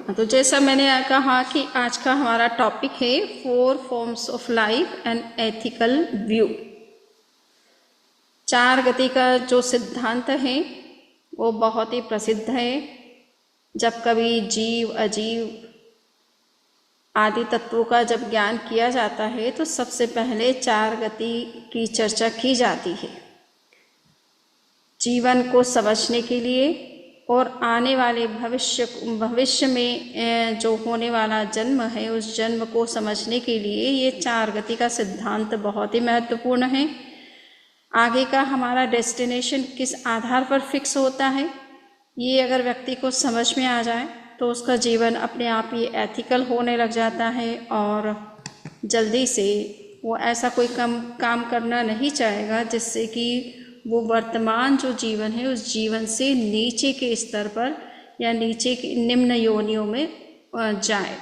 तो जैसा मैंने कहा कि आज का हमारा टॉपिक है 4 forms of life and ethical view. 4 गति का जो सिद्धांत है वो बहुत ही प्रसिद्ध है। जब कभी जीव अजीव आदि तत्वों का जब ज्ञान किया जाता है तो सबसे पहले 4 गति की चर्चा की जाती है। जीवन को समझने के लिए और आने वाले भविष्य में जो होने वाला जन्म है उस जन्म को समझने के लिए ये 4 गति का सिद्धांत बहुत ही महत्वपूर्ण है। आगे का हमारा डेस्टिनेशन किस आधार पर फिक्स होता है, ये अगर व्यक्ति को समझ में आ जाए तो उसका जीवन अपने आप ही एथिकल होने लग जाता है और जल्दी से वो ऐसा कोई काम करना नहीं चाहेगा जिससे कि वो वर्तमान जो जीवन है उस जीवन से नीचे के स्तर पर या नीचे की निम्न योनियों में जाए।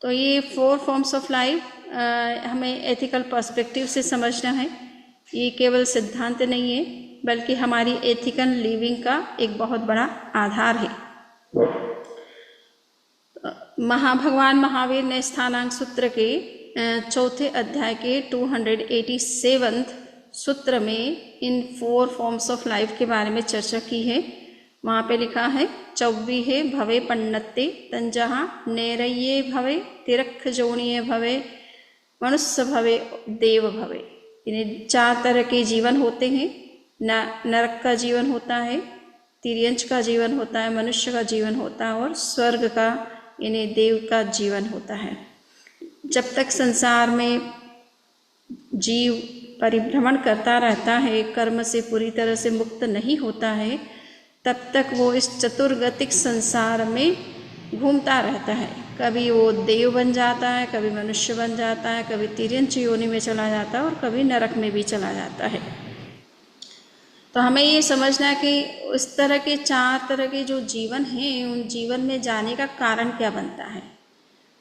तो ये 4 फॉर्म्स ऑफ लाइफ हमें एथिकल पर्सपेक्टिव से समझना है। ये केवल सिद्धांत नहीं है बल्कि हमारी एथिकल लिविंग का एक बहुत बड़ा आधार है। भगवान महावीर ने स्थानांक सूत्र के 4थे अध्याय के 287 सूत्र में इन 4 फॉर्म्स ऑफ लाइफ के बारे में चर्चा की है। वहाँ पे लिखा है 24 भवे पन्नत्ते तंजहा नेरये भवे तिरक्ष जोणीय भवे मनुष्य भवे देव भवे। इन्हें 4 तरह के जीवन होते हैं। नरक का जीवन होता है, तिर्यंच का जीवन होता है, मनुष्य का जीवन होता है और स्वर्ग का इन्हें देव का जीवन होता है। जब तक संसार में जीव परिभ्रमण करता रहता है, कर्म से पूरी तरह से मुक्त नहीं होता है, तब तक वो इस चतुर्गतिक संसार में घूमता रहता है। कभी वो देव बन जाता है, कभी मनुष्य बन जाता है, कभी तिर्यंच योनि में चला जाता है और कभी नरक में भी चला जाता है। तो हमें ये समझना है कि उस तरह के 4 तरह के जो जीवन हैं उन जीवन में जाने का कारण क्या बनता है।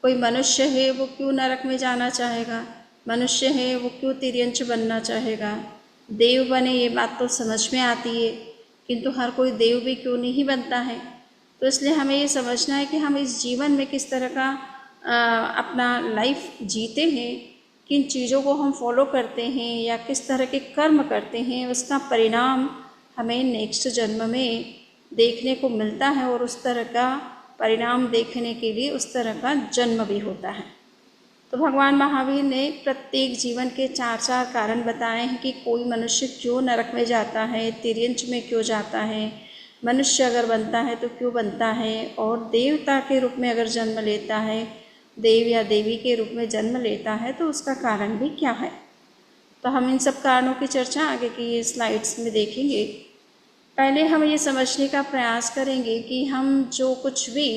कोई मनुष्य है वो क्यों नरक में जाना चाहेगा, मनुष्य है वो क्यों तिर्यंच बनना चाहेगा, देव बने ये बात तो समझ में आती है, किंतु हर कोई देव भी क्यों नहीं बनता है। तो इसलिए हमें ये समझना है कि हम इस जीवन में किस तरह का अपना लाइफ जीते हैं, किन चीज़ों को हम फॉलो करते हैं या किस तरह के कर्म करते हैं, उसका परिणाम हमें नेक्स्ट जन्म में देखने को मिलता है और उस तरह का परिणाम देखने के लिए उस तरह का जन्म भी होता है। तो भगवान महावीर ने प्रत्येक जीवन के 4 कारण बताए हैं कि कोई मनुष्य क्यों नरक में जाता है, तिर्यंच में क्यों जाता है, मनुष्य अगर बनता है तो क्यों बनता है और देवता के रूप में अगर जन्म लेता है, देव या देवी के रूप में जन्म लेता है तो उसका कारण भी क्या है। तो हम इन सब कारणों की चर्चा आगे की ये स्लाइड्स में देखेंगे। पहले हम ये समझने का प्रयास करेंगे कि हम जो कुछ भी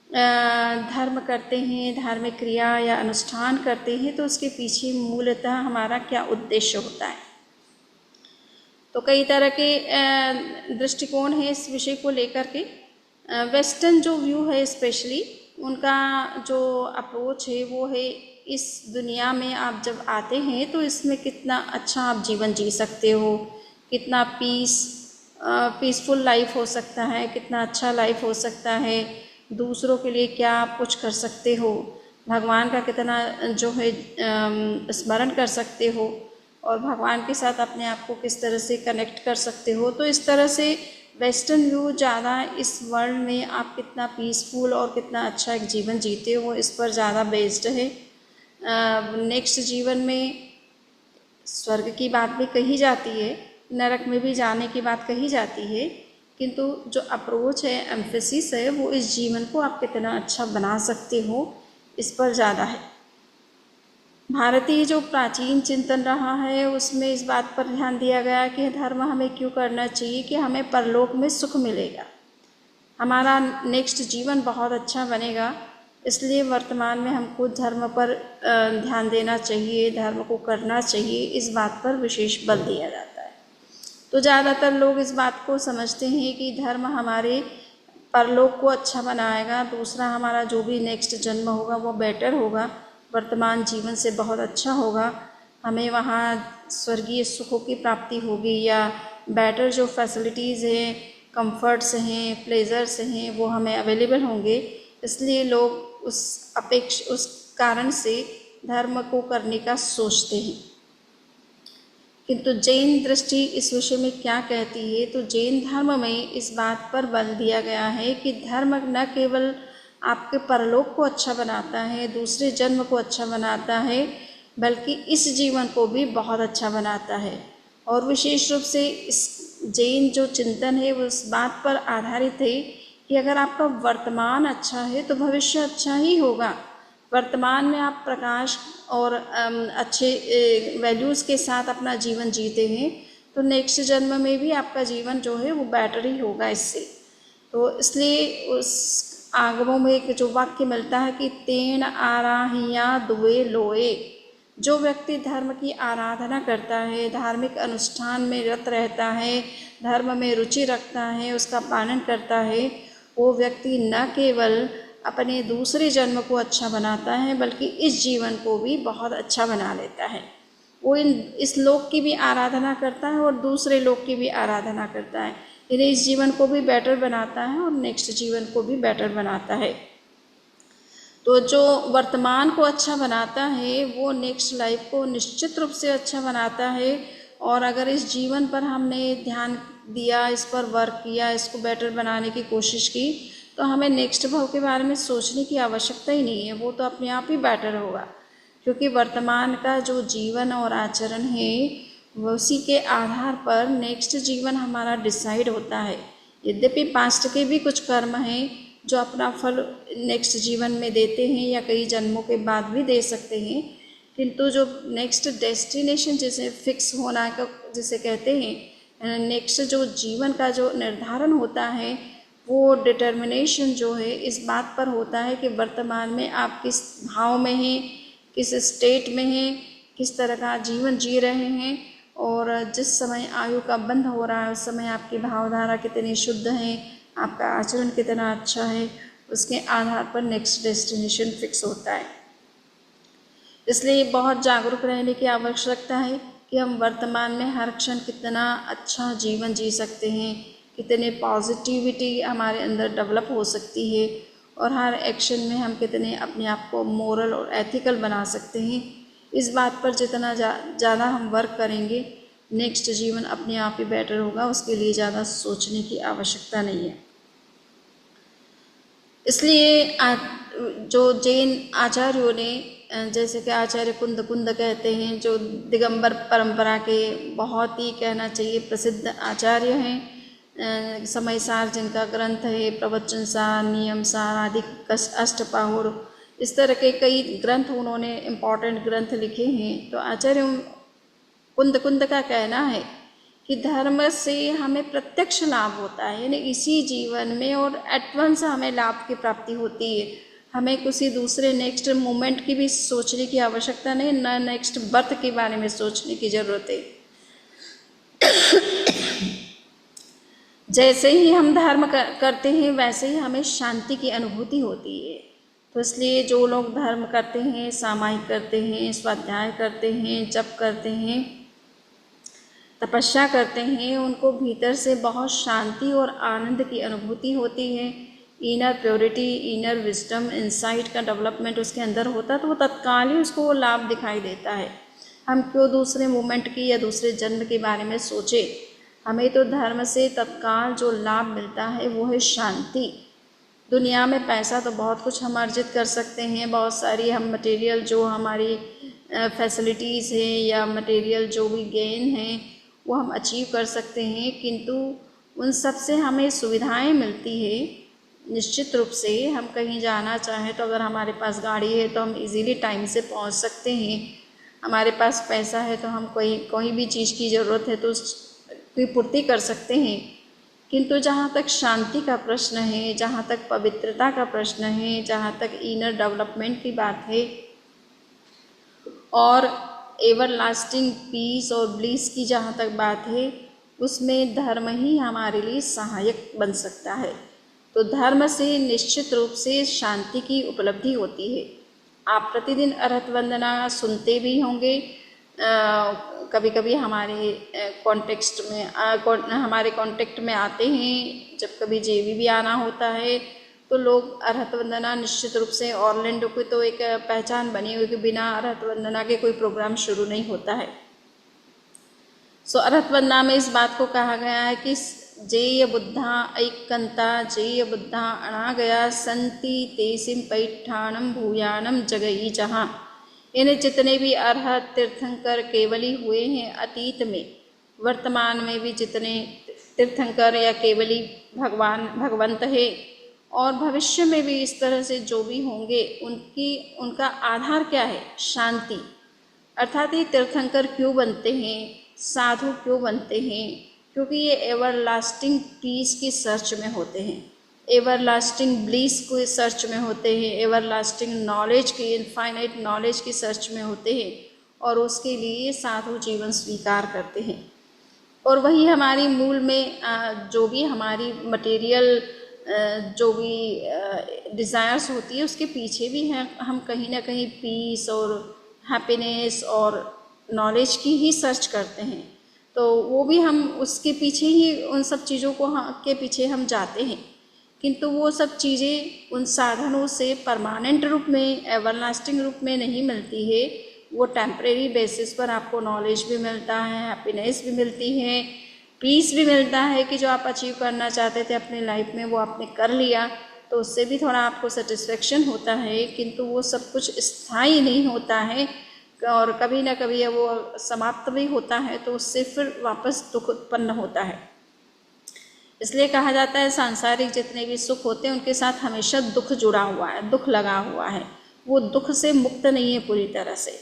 धर्म करते हैं, धार्मिक क्रिया या अनुष्ठान करते हैं तो उसके पीछे मूलतः हमारा क्या उद्देश्य होता है। तो कई तरह के दृष्टिकोण हैं इस विषय को लेकर के। वेस्टर्न जो व्यू है स्पेशली उनका जो अप्रोच है वो है इस दुनिया में आप जब आते हैं तो इसमें कितना अच्छा आप जीवन जी सकते हो, कितना पीसफुल लाइफ हो सकता है, कितना अच्छा लाइफ हो सकता है, दूसरों के लिए क्या आप कुछ कर सकते हो, भगवान का कितना जो है स्मरण कर सकते हो और भगवान के साथ अपने आप को किस तरह से कनेक्ट कर सकते हो। तो इस तरह से वेस्टर्न व्यू ज़्यादा इस वर्ल्ड में आप कितना पीसफुल और कितना अच्छा एक जीवन जीते हो इस पर ज़्यादा बेस्ड है। नेक्स्ट जीवन में स्वर्ग की बात भी कही जाती है, नरक में भी जाने की बात कही जाती है, किंतु जो अप्रोच है, एम्फेसिस है, वो इस जीवन को आप कितना अच्छा बना सकते हो इस पर ज़्यादा है। भारतीय जो प्राचीन चिंतन रहा है उसमें इस बात पर ध्यान दिया गया कि धर्म हमें क्यों करना चाहिए कि हमें परलोक में सुख मिलेगा, हमारा नेक्स्ट जीवन बहुत अच्छा बनेगा, इसलिए वर्तमान में हमको धर्म पर ध्यान देना चाहिए, धर्म को करना चाहिए, इस बात पर विशेष बल दिया जाता है। तो ज़्यादातर लोग इस बात को समझते हैं कि धर्म हमारे परलोक को अच्छा बनाएगा, दूसरा हमारा जो भी नेक्स्ट जन्म होगा वो बेटर होगा, वर्तमान जीवन से बहुत अच्छा होगा, हमें वहाँ स्वर्गीय सुखों की प्राप्ति होगी या बेटर जो फैसिलिटीज़ हैं, कंफर्ट्स हैं, प्लेजर्स हैं वो हमें अवेलेबल होंगे, इसलिए लोग उस कारण से धर्म को करने का सोचते हैं। किंतु जैन दृष्टि इस विषय में क्या कहती है, तो जैन धर्म में इस बात पर बल दिया गया है कि धर्म न केवल आपके परलोक को अच्छा बनाता है, दूसरे जन्म को अच्छा बनाता है, बल्कि इस जीवन को भी बहुत अच्छा बनाता है। और विशेष रूप से इस जैन जो चिंतन है वो उस बात पर आधारित है कि अगर आपका वर्तमान अच्छा है तो भविष्य अच्छा ही होगा। वर्तमान में आप प्रकाश और अच्छे वैल्यूज़ के साथ अपना जीवन जीते हैं तो नेक्स्ट जन्म में भी आपका जीवन जो है वो बेटर ही होगा इससे। तो इसलिए उस आगमों में एक जो वाक्य मिलता है कि तेन आराहिया दुए लोए, जो व्यक्ति धर्म की आराधना करता है, धार्मिक अनुष्ठान में रत रहता है, धर्म में रुचि रखता है, उसका पालन करता है, वो व्यक्ति न केवल अपने दूसरे जन्म को अच्छा बनाता है बल्कि इस जीवन को भी बहुत अच्छा बना लेता है। वो इस लोक की भी आराधना करता है और दूसरे लोक की भी आराधना करता है, यानी इस जीवन को भी बेटर बनाता है और नेक्स्ट जीवन को भी बेटर बनाता है। तो जो वर्तमान को अच्छा बनाता है वो नेक्स्ट लाइफ को निश्चित रूप से अच्छा बनाता है। और अगर इस जीवन पर हमने ध्यान दिया, इस पर वर्क किया, इसको बेटर बनाने की कोशिश की, तो हमें नेक्स्ट भव के बारे में सोचने की आवश्यकता ही नहीं है, वो तो अपने आप ही बेटर होगा। क्योंकि वर्तमान का जो जीवन और आचरण है उसी के आधार पर नेक्स्ट जीवन हमारा डिसाइड होता है। यद्यपि पास्ट के भी कुछ कर्म हैं जो अपना फल नेक्स्ट जीवन में देते हैं या कई जन्मों के बाद भी दे सकते हैं, किंतु जो नेक्स्ट डेस्टिनेशन जिसे फिक्स होना का जिसे कहते हैं, नेक्स्ट जो जीवन का जो निर्धारण होता है वो डिटर्मिनेशन जो है इस बात पर होता है कि वर्तमान में आप किस भाव में हैं, किस स्टेट में हैं, किस तरह का जीवन जी रहे हैं, और जिस समय आयु का बंध हो रहा है उस समय आपकी भावधारा कितनी शुद्ध है, आपका आचरण कितना अच्छा है, उसके आधार पर नेक्स्ट डेस्टिनेशन फिक्स होता है। इसलिए बहुत जागरूक रहने की आवश्यकता है कि हम वर्तमान में हर क्षण कितना अच्छा जीवन जी सकते हैं, कितने पॉजिटिविटी हमारे अंदर डेवलप हो सकती है, और हर एक्शन में हम कितने अपने आप को मोरल और एथिकल बना सकते हैं। इस बात पर जितना ज़्यादा हम वर्क करेंगे नेक्स्ट जीवन अपने आप ही बेटर होगा, उसके लिए ज़्यादा सोचने की आवश्यकता नहीं है। इसलिए जो जैन आचार्यों ने, जैसे कि आचार्य कुंद कहते हैं, जो दिगंबर परंपरा के बहुत ही कहना चाहिए प्रसिद्ध आचार्य हैं, समय सार जिनका ग्रंथ है, प्रवचन सार, नियम सार आदि, अष्टपाहुर, इस तरह के कई ग्रंथ उन्होंने इम्पॉर्टेंट ग्रंथ लिखे हैं। तो आचार्य कुंद का कहना है कि धर्म से हमें प्रत्यक्ष लाभ होता है, यानी इसी जीवन में और एट वंस हमें लाभ की प्राप्ति होती है। हमें किसी दूसरे नेक्स्ट मोमेंट की भी सोचने की आवश्यकता नहीं, न नेक्स्ट बर्थ के बारे में सोचने की ज़रूरत है। जैसे ही हम धर्म करते हैं वैसे ही हमें शांति की अनुभूति होती है। तो इसलिए जो लोग धर्म करते हैं, सामायिक करते हैं, स्वाध्याय करते हैं, जप करते हैं, तपस्या करते हैं, उनको भीतर से बहुत शांति और आनंद की अनुभूति होती है। Inner purity, inner wisdom, insight का डेवलपमेंट उसके अंदर होता है, तो वो तत्काल ही उसको वो लाभ दिखाई देता है। हम क्यों दूसरे मोमेंट की या दूसरे जन्म के बारे में सोचे, हमें तो धर्म से तत्काल जो लाभ मिलता है वो है शांति। दुनिया में पैसा तो बहुत कुछ हम अर्जित कर सकते हैं, बहुत सारी हम मटेरियल जो हमारी फैसिलिटीज़ हैं या मटेरियल जो भी गेन हैं वो हम अचीव कर सकते हैं, किंतु उन सब से हमें सुविधाएं मिलती है। निश्चित रूप से हम कहीं जाना चाहें तो अगर हमारे पास गाड़ी है तो हम इजीली टाइम से पहुंच सकते हैं, हमारे पास पैसा है तो हम कोई भी चीज़ की ज़रूरत है तो उसकी पूर्ति कर सकते हैं। किंतु जहाँ तक शांति का प्रश्न है, जहाँ तक पवित्रता का प्रश्न है, जहाँ तक इनर डेवलपमेंट की बात है और एवर लास्टिंग पीस और ब्लिस की जहाँ तक बात है, उसमें धर्म ही हमारे लिए सहायक बन सकता है। तो धर्म से निश्चित रूप से शांति की उपलब्धि होती है। आप प्रतिदिन अर्हत वंदना सुनते भी होंगे, कभी कभी हमारे कॉन्टेक्स्ट में हमारे कॉन्टेक्ट में आते हैं। जब कभी जेवी भी आना होता है तो लोग अर्हत वंदना निश्चित रूप से, ऑरलैंडो की तो एक पहचान बनी हुई कि बिना अर्हत वंदना के कोई प्रोग्राम शुरू नहीं होता है। सो अर्हत वंदना में इस बात को कहा गया है कि जेय बुद्धा ऐकंता जेय बुद्धा अनागया संति तेसिम पैठानम भूयानम जगई जहाँ। इन्हें जितने भी अर्हत तीर्थंकर केवली हुए हैं अतीत में, वर्तमान में भी जितने तीर्थंकर या केवली भगवंत है और भविष्य में भी इस तरह से जो भी होंगे, उनका आधार क्या है? शांति। अर्थात ये तीर्थंकर क्यों बनते हैं, साधु क्यों बनते हैं? क्योंकि ये एवरलास्टिंग पीस की सर्च में होते हैं, एवरलास्टिंग ब्लीस को सर्च में होते हैं, एवरलास्टिंग नॉलेज की, इनफाइनाइट नॉलेज की सर्च में होते हैं और उसके लिए साधु जीवन स्वीकार करते हैं। और वही हमारी मूल में जो भी हमारी मटेरियल जो भी डिज़ायर्स होती है उसके पीछे भी हैं, हम कहीं ना कहीं पीस और हैप्पीनेस और नॉलेज की ही सर्च करते हैं। तो वो भी हम उसके पीछे ही, उन सब चीज़ों को के पीछे हम जाते हैं, किंतु वो सब चीज़ें उन साधनों से परमानेंट रूप में, एवरलास्टिंग रूप में नहीं मिलती है। वो टेम्परेरी बेसिस पर आपको नॉलेज भी मिलता है, हैप्पीनेस भी मिलती है, पीस भी मिलता है कि जो आप अचीव करना चाहते थे अपनी लाइफ में वो आपने कर लिया, तो उससे भी थोड़ा आपको सेटिस्फेक्शन होता है। किंतु वो सब कुछ स्थायी नहीं होता है और कभी ना कभी वो समाप्त भी होता है, तो उससे फिर वापस दुख उत्पन्न होता है। इसलिए कहा जाता है सांसारिक जितने भी सुख होते हैं उनके साथ हमेशा दुख जुड़ा हुआ है, दुख लगा हुआ है। वो दुख से मुक्त नहीं है पूरी तरह से,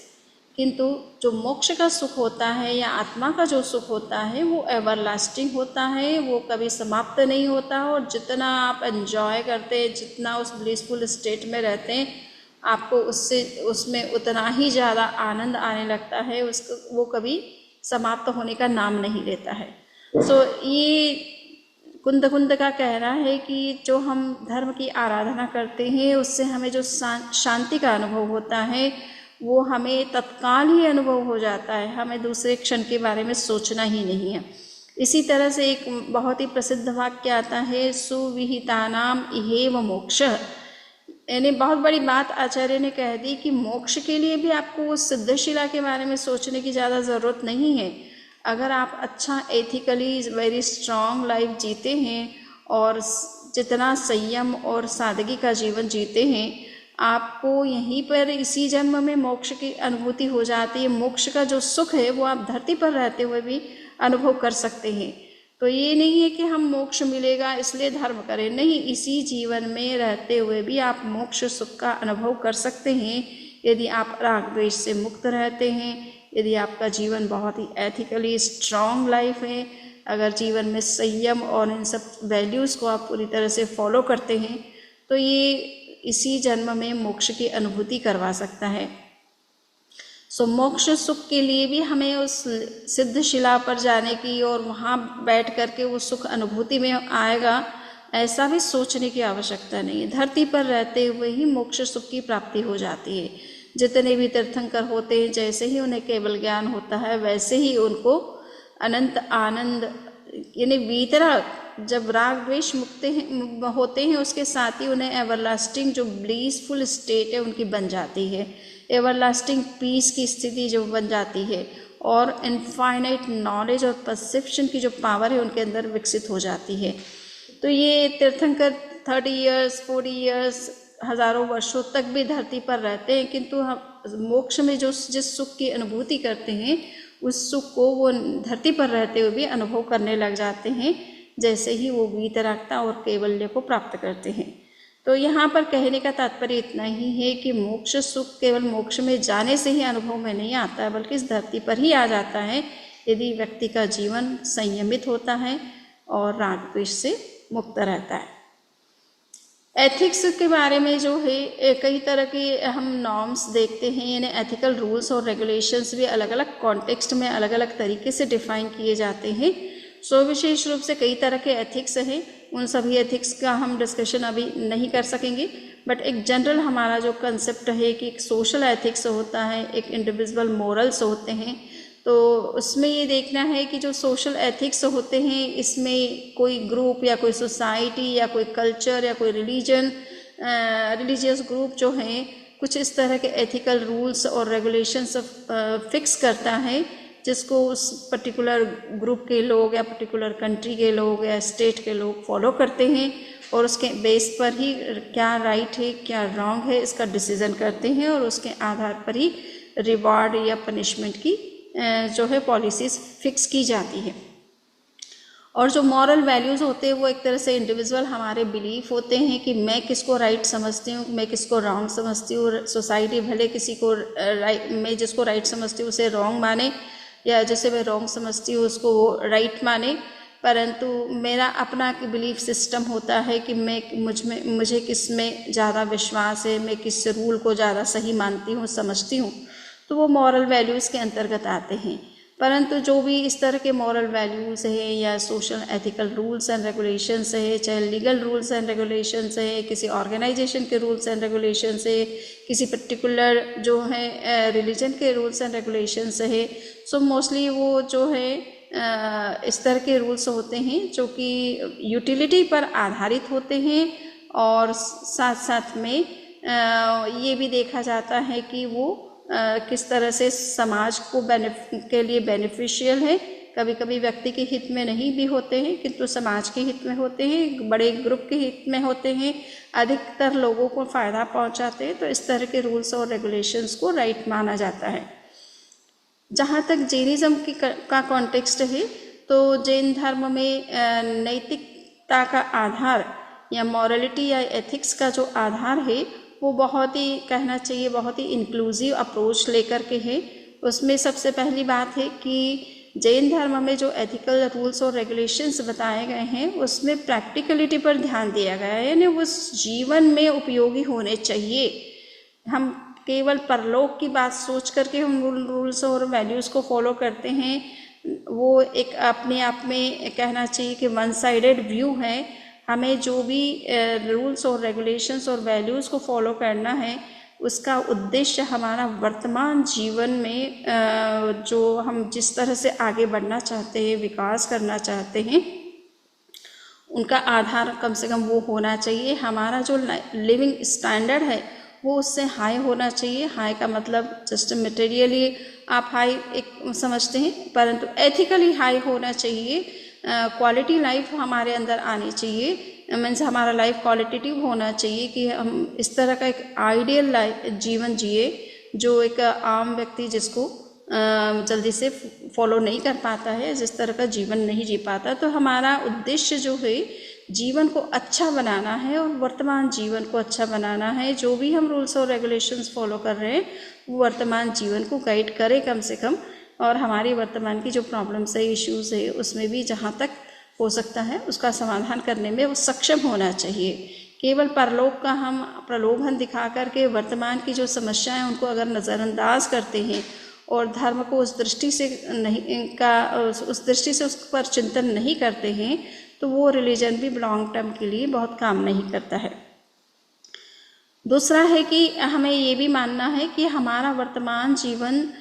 किंतु जो मोक्ष का सुख होता है या आत्मा का जो सुख होता है वो एवरलास्टिंग होता है, वो कभी समाप्त नहीं होता। और जितना आप एंजॉय करते हैं, जितना उस ब्लिसफुल स्टेट में रहते हैं, आपको उसमें उतना ही ज़्यादा आनंद आने लगता है, उसको वो कभी समाप्त होने का नाम नहीं लेता है। सो ये कुंद का कहना है कि जो हम धर्म की आराधना करते हैं उससे हमें जो शांति का अनुभव होता है वो हमें तत्काल ही अनुभव हो जाता है, हमें दूसरे क्षण के बारे में सोचना ही नहीं है। इसी तरह से एक बहुत ही प्रसिद्ध वाक्य आता है, सुविहितानाम इहेव मोक्ष। यानी बहुत बड़ी बात आचार्य ने कह दी कि मोक्ष के लिए भी आपको उस सिद्धशिला के बारे में सोचने की ज़्यादा ज़रूरत नहीं है। अगर आप अच्छा एथिकली वेरी स्ट्रांग लाइफ जीते हैं और जितना संयम और सादगी का जीवन जीते हैं, आपको यहीं पर इसी जन्म में मोक्ष की अनुभूति हो जाती है। मोक्ष का जो सुख है वो आप धरती पर रहते हुए भी अनुभव कर सकते हैं। तो ये नहीं है कि हम मोक्ष मिलेगा इसलिए धर्म करें, नहीं, इसी जीवन में रहते हुए भी आप मोक्ष सुख का अनुभव कर सकते हैं यदि आप राग द्वेष से मुक्त रहते हैं, यदि आपका जीवन बहुत ही एथिकली स्ट्रांग लाइफ है, अगर जीवन में संयम और इन सब वैल्यूज़ को आप पूरी तरह से फॉलो करते हैं, तो ये इसी जन्म में मोक्ष की अनुभूति करवा सकता है। सो मोक्ष सुख के लिए भी हमें उस सिद्ध शिला पर जाने की और वहाँ बैठ करके वो सुख अनुभूति में आएगा ऐसा भी सोचने की आवश्यकता नहीं है। धरती पर रहते हुए ही मोक्ष सुख की प्राप्ति हो जाती है। जितने भी तीर्थंकर होते हैं, जैसे ही उन्हें केवल ज्ञान होता है वैसे ही उनको अनंत आनंद, यानी वीतराग, जब राग द्वेष मुक्त होते हैं उसके साथ ही उन्हें एवरलास्टिंग जो ब्लीसफुल स्टेट है उनकी बन जाती है, एवरलास्टिंग पीस की स्थिति जो बन जाती है, और इनफाइनाइट नॉलेज और परसेप्शन की जो पावर है उनके अंदर विकसित हो जाती है। तो ये तीर्थंकर 30 ईयर्स 40 ईयर्स हज़ारों वर्षों तक भी धरती पर रहते हैं, किंतु हम मोक्ष में जो जिस सुख की अनुभूति करते हैं उस सुख को वो धरती पर रहते हुए भी अनुभव करने लग जाते हैं, जैसे ही वो वीतरागता और कैवल्य को प्राप्त करते हैं। तो यहाँ पर कहने का तात्पर्य इतना ही है कि मोक्ष सुख केवल मोक्ष में जाने से ही अनुभव में नहीं आता है, बल्कि इस धरती पर ही आ जाता है यदि व्यक्ति का जीवन संयमित होता है और राग द्वेष से मुक्त रहता है। एथिक्स के बारे में जो है कई तरह के हम नॉर्म्स देखते हैं, यानी एथिकल रूल्स और रेगुलेशंस भी अलग अलग कॉन्टेक्स्ट में अलग अलग तरीके से डिफाइन किए जाते हैं। सो विशेष रूप से कई तरह के एथिक्स हैं, उन सभी एथिक्स का हम डिस्कशन अभी नहीं कर सकेंगे, बट एक जनरल हमारा जो कंसेप्ट है कि एक सोशल एथिक्स होता है, एक इंडिविजुअल मोरल्स होते हैं। तो उसमें ये देखना है कि जो सोशल एथिक्स होते हैं, इसमें कोई ग्रुप या कोई सोसाइटी या कोई कल्चर या कोई रिलीजियस ग्रुप जो हैं कुछ इस तरह के एथिकल रूल्स और रेगुलेशंस फिक्स करता है, जिसको उस पर्टिकुलर ग्रुप के लोग या पर्टिकुलर कंट्री के लोग या स्टेट के लोग फॉलो करते हैं, और उसके बेस पर ही क्या राइट है क्या रॉन्ग है इसका डिसीज़न करते हैं, और उसके आधार पर ही रिवॉर्ड या पनिशमेंट की जो है पॉलिसीज़ फिक्स की जाती है। और जो मॉरल वैल्यूज़ होते हैं वो एक तरह से इंडिविजुअल हमारे बिलीफ होते हैं कि मैं किसको राइट समझती हूँ, मैं किसको रॉन्ग समझती हूँ। सोसाइटी भले किसी को मैं जिसको राइट समझती हूँ उसे रॉन्ग माने, या जिसे मैं रॉन्ग समझती हूँ उसको वो राइट माने, परंतु मेरा अपना बिलीफ सिस्टम होता है कि मुझे किस में ज़्यादा विश्वास है, मैं किस रूल को ज़्यादा सही मानती हूँ समझती हूँ, तो वो मॉरल वैल्यूज़ के अंतर्गत आते हैं। परंतु जो भी इस तरह के मॉरल वैल्यूज़ है या social ethical rules and regulations है, चाहे लीगल रूल्स एंड रेगुलेशंस है, किसी ऑर्गेनाइजेशन के रूल्स एंड रेगुलेशंस है, किसी पर्टिकुलर जो है रिलीजन के रूल्स एंड रेगुलेशंस है, सो मोस्टली वो जो है इस तरह के रूल्स होते हैं जो कि यूटिलिटी पर आधारित होते हैं, और साथ साथ में ये भी देखा जाता है कि वो किस तरह से समाज को के लिए बेनिफिशियल है। कभी कभी व्यक्ति के हित में नहीं भी होते हैं, किंतु समाज के हित में होते हैं, बड़े ग्रुप के हित में होते हैं, अधिकतर लोगों को फ़ायदा पहुंचाते हैं, तो इस तरह के रूल्स और रेगुलेशंस को राइट माना जाता है। जहाँ तक जैनिज़्म का कॉन्टेक्स्ट है, तो जैन धर्म में नैतिकता का आधार या मॉरलिटी या एथिक्स का जो आधार है वो बहुत ही कहना चाहिए बहुत ही इंक्लूसिव अप्रोच लेकर के है। उसमें सबसे पहली बात है कि जैन धर्म में जो एथिकल रूल्स और रेगुलेशंस बताए गए हैं उसमें प्रैक्टिकलिटी पर ध्यान दिया गया है, यानी वो जीवन में उपयोगी होने चाहिए। हम केवल परलोक की बात सोच करके हम रूल्स और वैल्यूज़ को फॉलो करते हैं, वो एक अपने आप में कहना चाहिए कि वन साइडेड व्यू है। हमें जो भी रूल्स और रेगुलेशंस और वैल्यूज़ को फॉलो करना है उसका उद्देश्य हमारा वर्तमान जीवन में जो हम जिस तरह से आगे बढ़ना चाहते हैं, विकास करना चाहते हैं, उनका आधार कम से कम वो होना चाहिए। हमारा जो लिविंग स्टैंडर्ड है वो उससे हाई होना चाहिए। हाई का मतलब जस्ट मटेरियली आप हाई एक समझते हैं, परंतु एथिकली हाई होना चाहिए। क्वालिटी लाइफ हमारे अंदर आनी चाहिए, मीन्स हमारा लाइफ क्वालिटेटिव होना चाहिए कि हम इस तरह का एक आइडियल जीवन जिए जो एक आम व्यक्ति जिसको जल्दी से फॉलो नहीं कर पाता है, जिस तरह का जीवन नहीं जी पाता। तो हमारा उद्देश्य जो है जीवन को अच्छा बनाना है और वर्तमान जीवन को अच्छा बनाना है। जो भी हम रूल्स और रेगुलेशंस फॉलो कर रहे हैं वो वर्तमान जीवन को गाइड करे कम से कम, और हमारी वर्तमान की जो प्रॉब्लम्स है, इश्यूज़ है, उसमें भी जहाँ तक हो सकता है उसका समाधान करने में वो सक्षम होना चाहिए। केवल परलोक का हम प्रलोभन दिखा करके वर्तमान की जो समस्याएं उनको अगर नज़रअंदाज करते हैं और धर्म को उस दृष्टि से उस पर चिंतन नहीं करते हैं, तो वो रिलीजन भी लॉन्ग टर्म के लिए बहुत काम नहीं करता है। दूसरा है कि हमें ये भी मानना है कि हमारा वर्तमान जीवन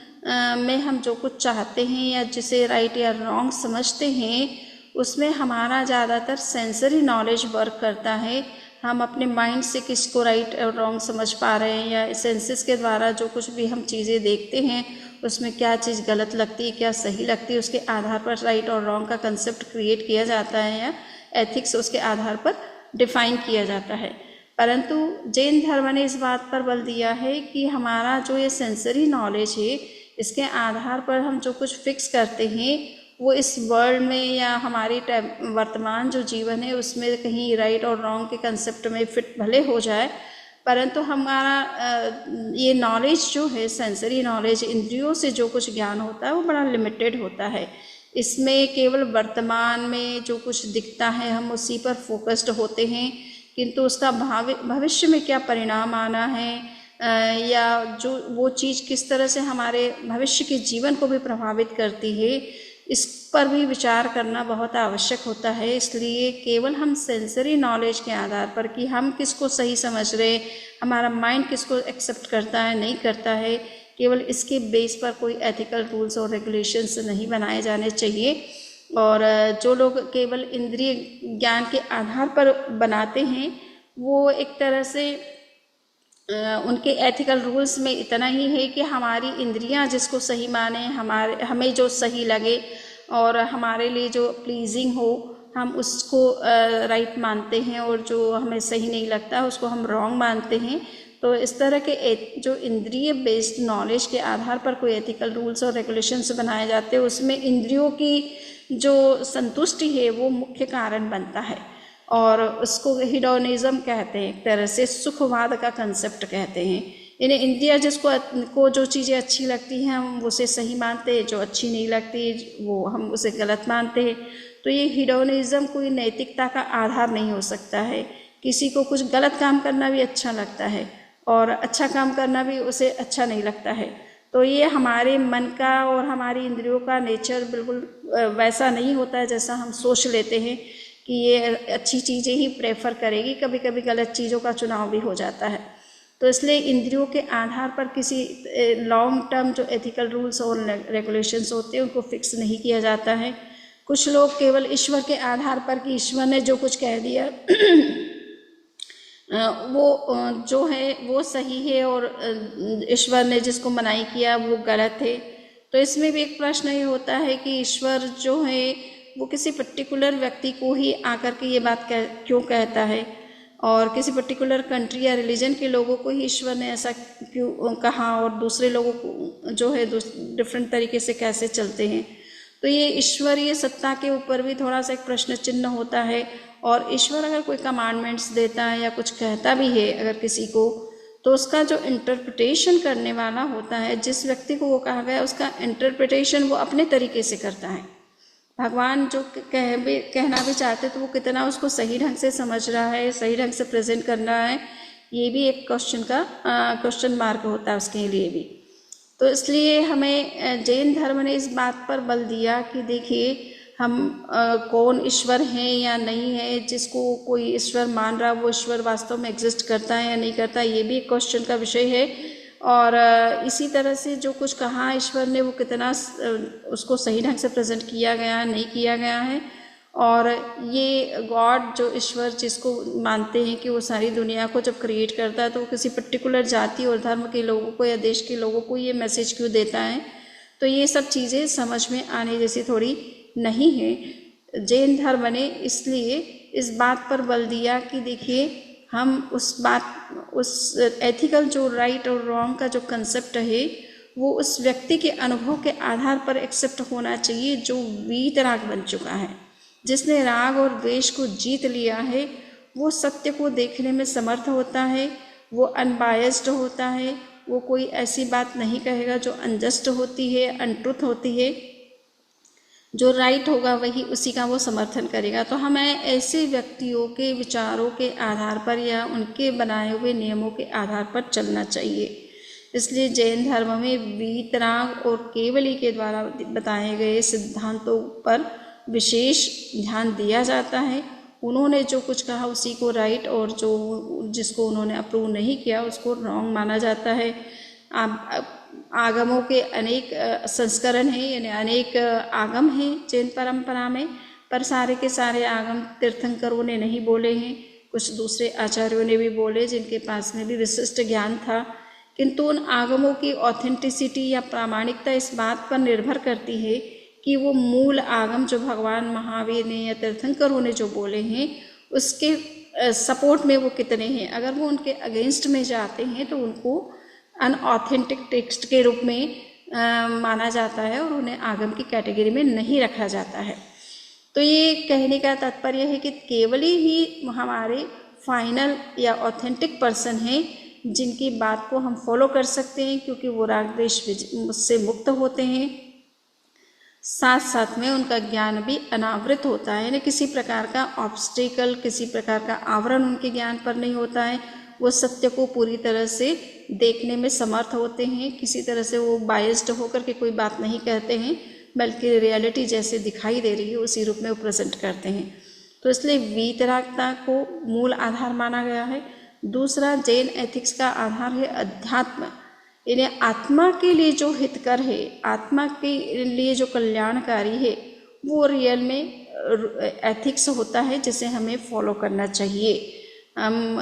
में हम जो कुछ चाहते हैं या जिसे राइट या रॉन्ग समझते हैं उसमें हमारा ज़्यादातर सेंसरी नॉलेज वर्क करता है। हम अपने माइंड से किसको राइट और रॉन्ग समझ पा रहे हैं, या सेंसेस के द्वारा जो कुछ भी हम चीज़ें देखते हैं उसमें क्या चीज़ गलत लगती है, क्या सही लगती है, उसके आधार पर राइट और रॉन्ग का कंसेप्ट क्रिएट किया जाता है या एथिक्स उसके आधार पर डिफाइन किया जाता है। परंतु जैन धर्म ने इस बात पर बल दिया है कि हमारा जो ये सेंसरी नॉलेज है इसके आधार पर हम जो कुछ फिक्स करते हैं वो इस वर्ल्ड में या हमारी वर्तमान जो जीवन है उसमें कहीं राइट और रॉन्ग के कंसेप्ट में फिट भले हो जाए, परंतु हमारा ये नॉलेज जो है सेंसरी नॉलेज, इंद्रियों से जो कुछ ज्ञान होता है वो बड़ा लिमिटेड होता है। इसमें केवल वर्तमान में जो कुछ दिखता है हम उसी पर फोकस्ड होते हैं, किंतु उसका भविष्य में क्या परिणाम आना है या जो वो चीज़ किस तरह से हमारे भविष्य के जीवन को भी प्रभावित करती है, इस पर भी विचार करना बहुत आवश्यक होता है। इसलिए केवल हम सेंसरी नॉलेज के आधार पर कि हम किसको सही समझ रहे, हमारा माइंड किसको एक्सेप्ट करता है नहीं करता है, केवल इसके बेस पर कोई एथिकल रूल्स और रेगुलेशंस नहीं बनाए जाने चाहिए। और जो लोग केवल इंद्रिय ज्ञान के आधार पर बनाते हैं वो एक तरह से उनके एथिकल रूल्स में इतना ही है कि हमारी इंद्रियां जिसको सही माने, हमें जो सही लगे और हमारे लिए जो प्लीजिंग हो हम उसको राइट मानते हैं, और जो हमें सही नहीं लगता उसको हम रॉन्ग मानते हैं। तो इस तरह के जो इंद्रिय बेस्ड नॉलेज के आधार पर कोई एथिकल रूल्स और रेगुलेशंस बनाए जाते हैं उसमें इंद्रियों की जो संतुष्टि है वो मुख्य कारण बनता है, और उसको हिडोनिज्म कहते हैं, एक तरह से सुखवाद का कंसेप्ट कहते हैं। इन्हें इंद्रिया जिसको जो चीज़ें अच्छी लगती हैं हम उसे सही मानते हैं, जो अच्छी नहीं लगती वो हम उसे गलत मानते हैं। तो ये हिडोनिज्म कोई नैतिकता का आधार नहीं हो सकता है। किसी को कुछ गलत काम करना भी अच्छा लगता है और अच्छा काम करना भी उसे अच्छा नहीं लगता है। तो ये हमारे मन का और हमारी इंद्रियों का नेचर बिल्कुल वैसा नहीं होता है जैसा हम सोच लेते हैं कि ये अच्छी चीज़ें ही प्रेफर करेगी, कभी कभी गलत चीज़ों का चुनाव भी हो जाता है। तो इसलिए इंद्रियों के आधार पर किसी लॉन्ग टर्म जो एथिकल रूल्स और रेगुलेशंस होते हैं उनको फिक्स नहीं किया जाता है। कुछ लोग केवल ईश्वर के आधार पर कि ईश्वर ने जो कुछ कह दिया वो जो है वो सही है और ईश्वर ने जिसको मनाही किया वो गलत है। तो इसमें भी एक प्रश्न ये होता है कि ईश्वर जो है वो किसी पर्टिकुलर व्यक्ति को ही आकर के ये बात क्यों कहता है, और किसी पर्टिकुलर कंट्री या रिलीजन के लोगों को ही ईश्वर ने ऐसा क्यों कहा और दूसरे लोगों को जो है डिफरेंट तरीके से कैसे चलते हैं। तो ये ईश्वरीय सत्ता के ऊपर भी थोड़ा सा एक प्रश्न चिन्ह होता है। और ईश्वर अगर कोई कमांडमेंट्स देता है या कुछ कहता भी है अगर किसी को, तो उसका जो इंटरप्रिटेशन करने वाला होता है, जिस व्यक्ति को वो कहा गया उसका इंटरप्रिटेशन वो अपने तरीके से करता है। भगवान जो कहना भी चाहते तो वो कितना उसको सही ढंग से समझ रहा है, सही ढंग से प्रेजेंट कर रहा है, ये भी एक क्वेश्चन मार्क होता है उसके लिए भी। तो इसलिए हमें जैन धर्म ने इस बात पर बल दिया कि देखिए हम कौन ईश्वर हैं या नहीं है, जिसको कोई ईश्वर मान रहा वो ईश्वर वास्तव में एग्जिस्ट करता है या नहीं करता, ये भी एक क्वेश्चन का विषय है। और इसी तरह से जो कुछ कहा ईश्वर ने वो कितना उसको सही ढंग से प्रेजेंट किया गया है नहीं किया गया है। और ये गॉड जो ईश्वर जिसको मानते हैं कि वो सारी दुनिया को जब क्रिएट करता है तो वो किसी पर्टिकुलर जाति और धर्म के लोगों को या देश के लोगों को ये मैसेज क्यों देता है, तो ये सब चीज़ें समझ में आने जैसी थोड़ी नहीं है। जैन धर्म ने इसलिए इस बात पर बल दिया कि देखिए हम उस एथिकल जो राइट और रॉन्ग का जो कंसेप्ट है वो उस व्यक्ति के अनुभव के आधार पर एक्सेप्ट होना चाहिए जो वीतराग बन चुका है, जिसने राग और द्वेष को जीत लिया है। वो सत्य को देखने में समर्थ होता है, वो अनबायस्ड होता है, वो कोई ऐसी बात नहीं कहेगा जो अनजस्ट होती है, अनट्रुथ होती है। जो राइट होगा वही उसी का वो समर्थन करेगा। तो हमें ऐसे व्यक्तियों के विचारों के आधार पर या उनके बनाए हुए नियमों के आधार पर चलना चाहिए। इसलिए जैन धर्म में वीतराग और केवली के द्वारा बताए गए सिद्धांतों पर विशेष ध्यान दिया जाता है। उन्होंने जो कुछ कहा उसी को राइट, और जो जिसको उन्होंने अप्रूव नहीं किया उसको रॉन्ग माना जाता है। आगमों के अनेक संस्करण हैं, यानी अनेक आगम हैं जैन परंपरा में, पर सारे के सारे आगम तीर्थंकरों ने नहीं बोले हैं, कुछ दूसरे आचार्यों ने भी बोले जिनके पास में भी विशिष्ट ज्ञान था। किंतु उन आगमों की ऑथेंटिसिटी या प्रामाणिकता इस बात पर निर्भर करती है कि वो मूल आगम जो भगवान महावीर ने या तीर्थंकरों ने जो बोले हैं उसके सपोर्ट में वो कितने हैं। अगर वो उनके अगेंस्ट में जाते हैं तो उनको अनऑथेंटिक टेक्स्ट के रूप में माना जाता है और उन्हें आगम की कैटेगरी में नहीं रखा जाता है। तो ये कहने का तात्पर्य है कि केवली ही हमारे फाइनल या ऑथेंटिक पर्सन हैं जिनकी बात को हम फॉलो कर सकते हैं, क्योंकि वो राग द्वेष से मुक्त होते हैं, साथ साथ में उनका ज्ञान भी अनावृत होता है, यानी किसी प्रकार का ऑब्स्टिकल, किसी प्रकार का आवरण उनके ज्ञान पर नहीं होता है। वो सत्य को पूरी तरह से देखने में समर्थ होते हैं, किसी तरह से वो बायस्ड होकर के कोई बात नहीं कहते हैं, बल्कि रियलिटी जैसे दिखाई दे रही है उसी रूप में वो प्रेजेंट करते हैं। तो इसलिए वीतरागता को मूल आधार माना गया है। दूसरा जैन एथिक्स का आधार है अध्यात्म, इन्हें आत्मा के लिए जो हितकर है, आत्मा के लिए जो कल्याणकारी है, वो रियल में एथिक्स होता है जिसे हमें फॉलो करना चाहिए। हम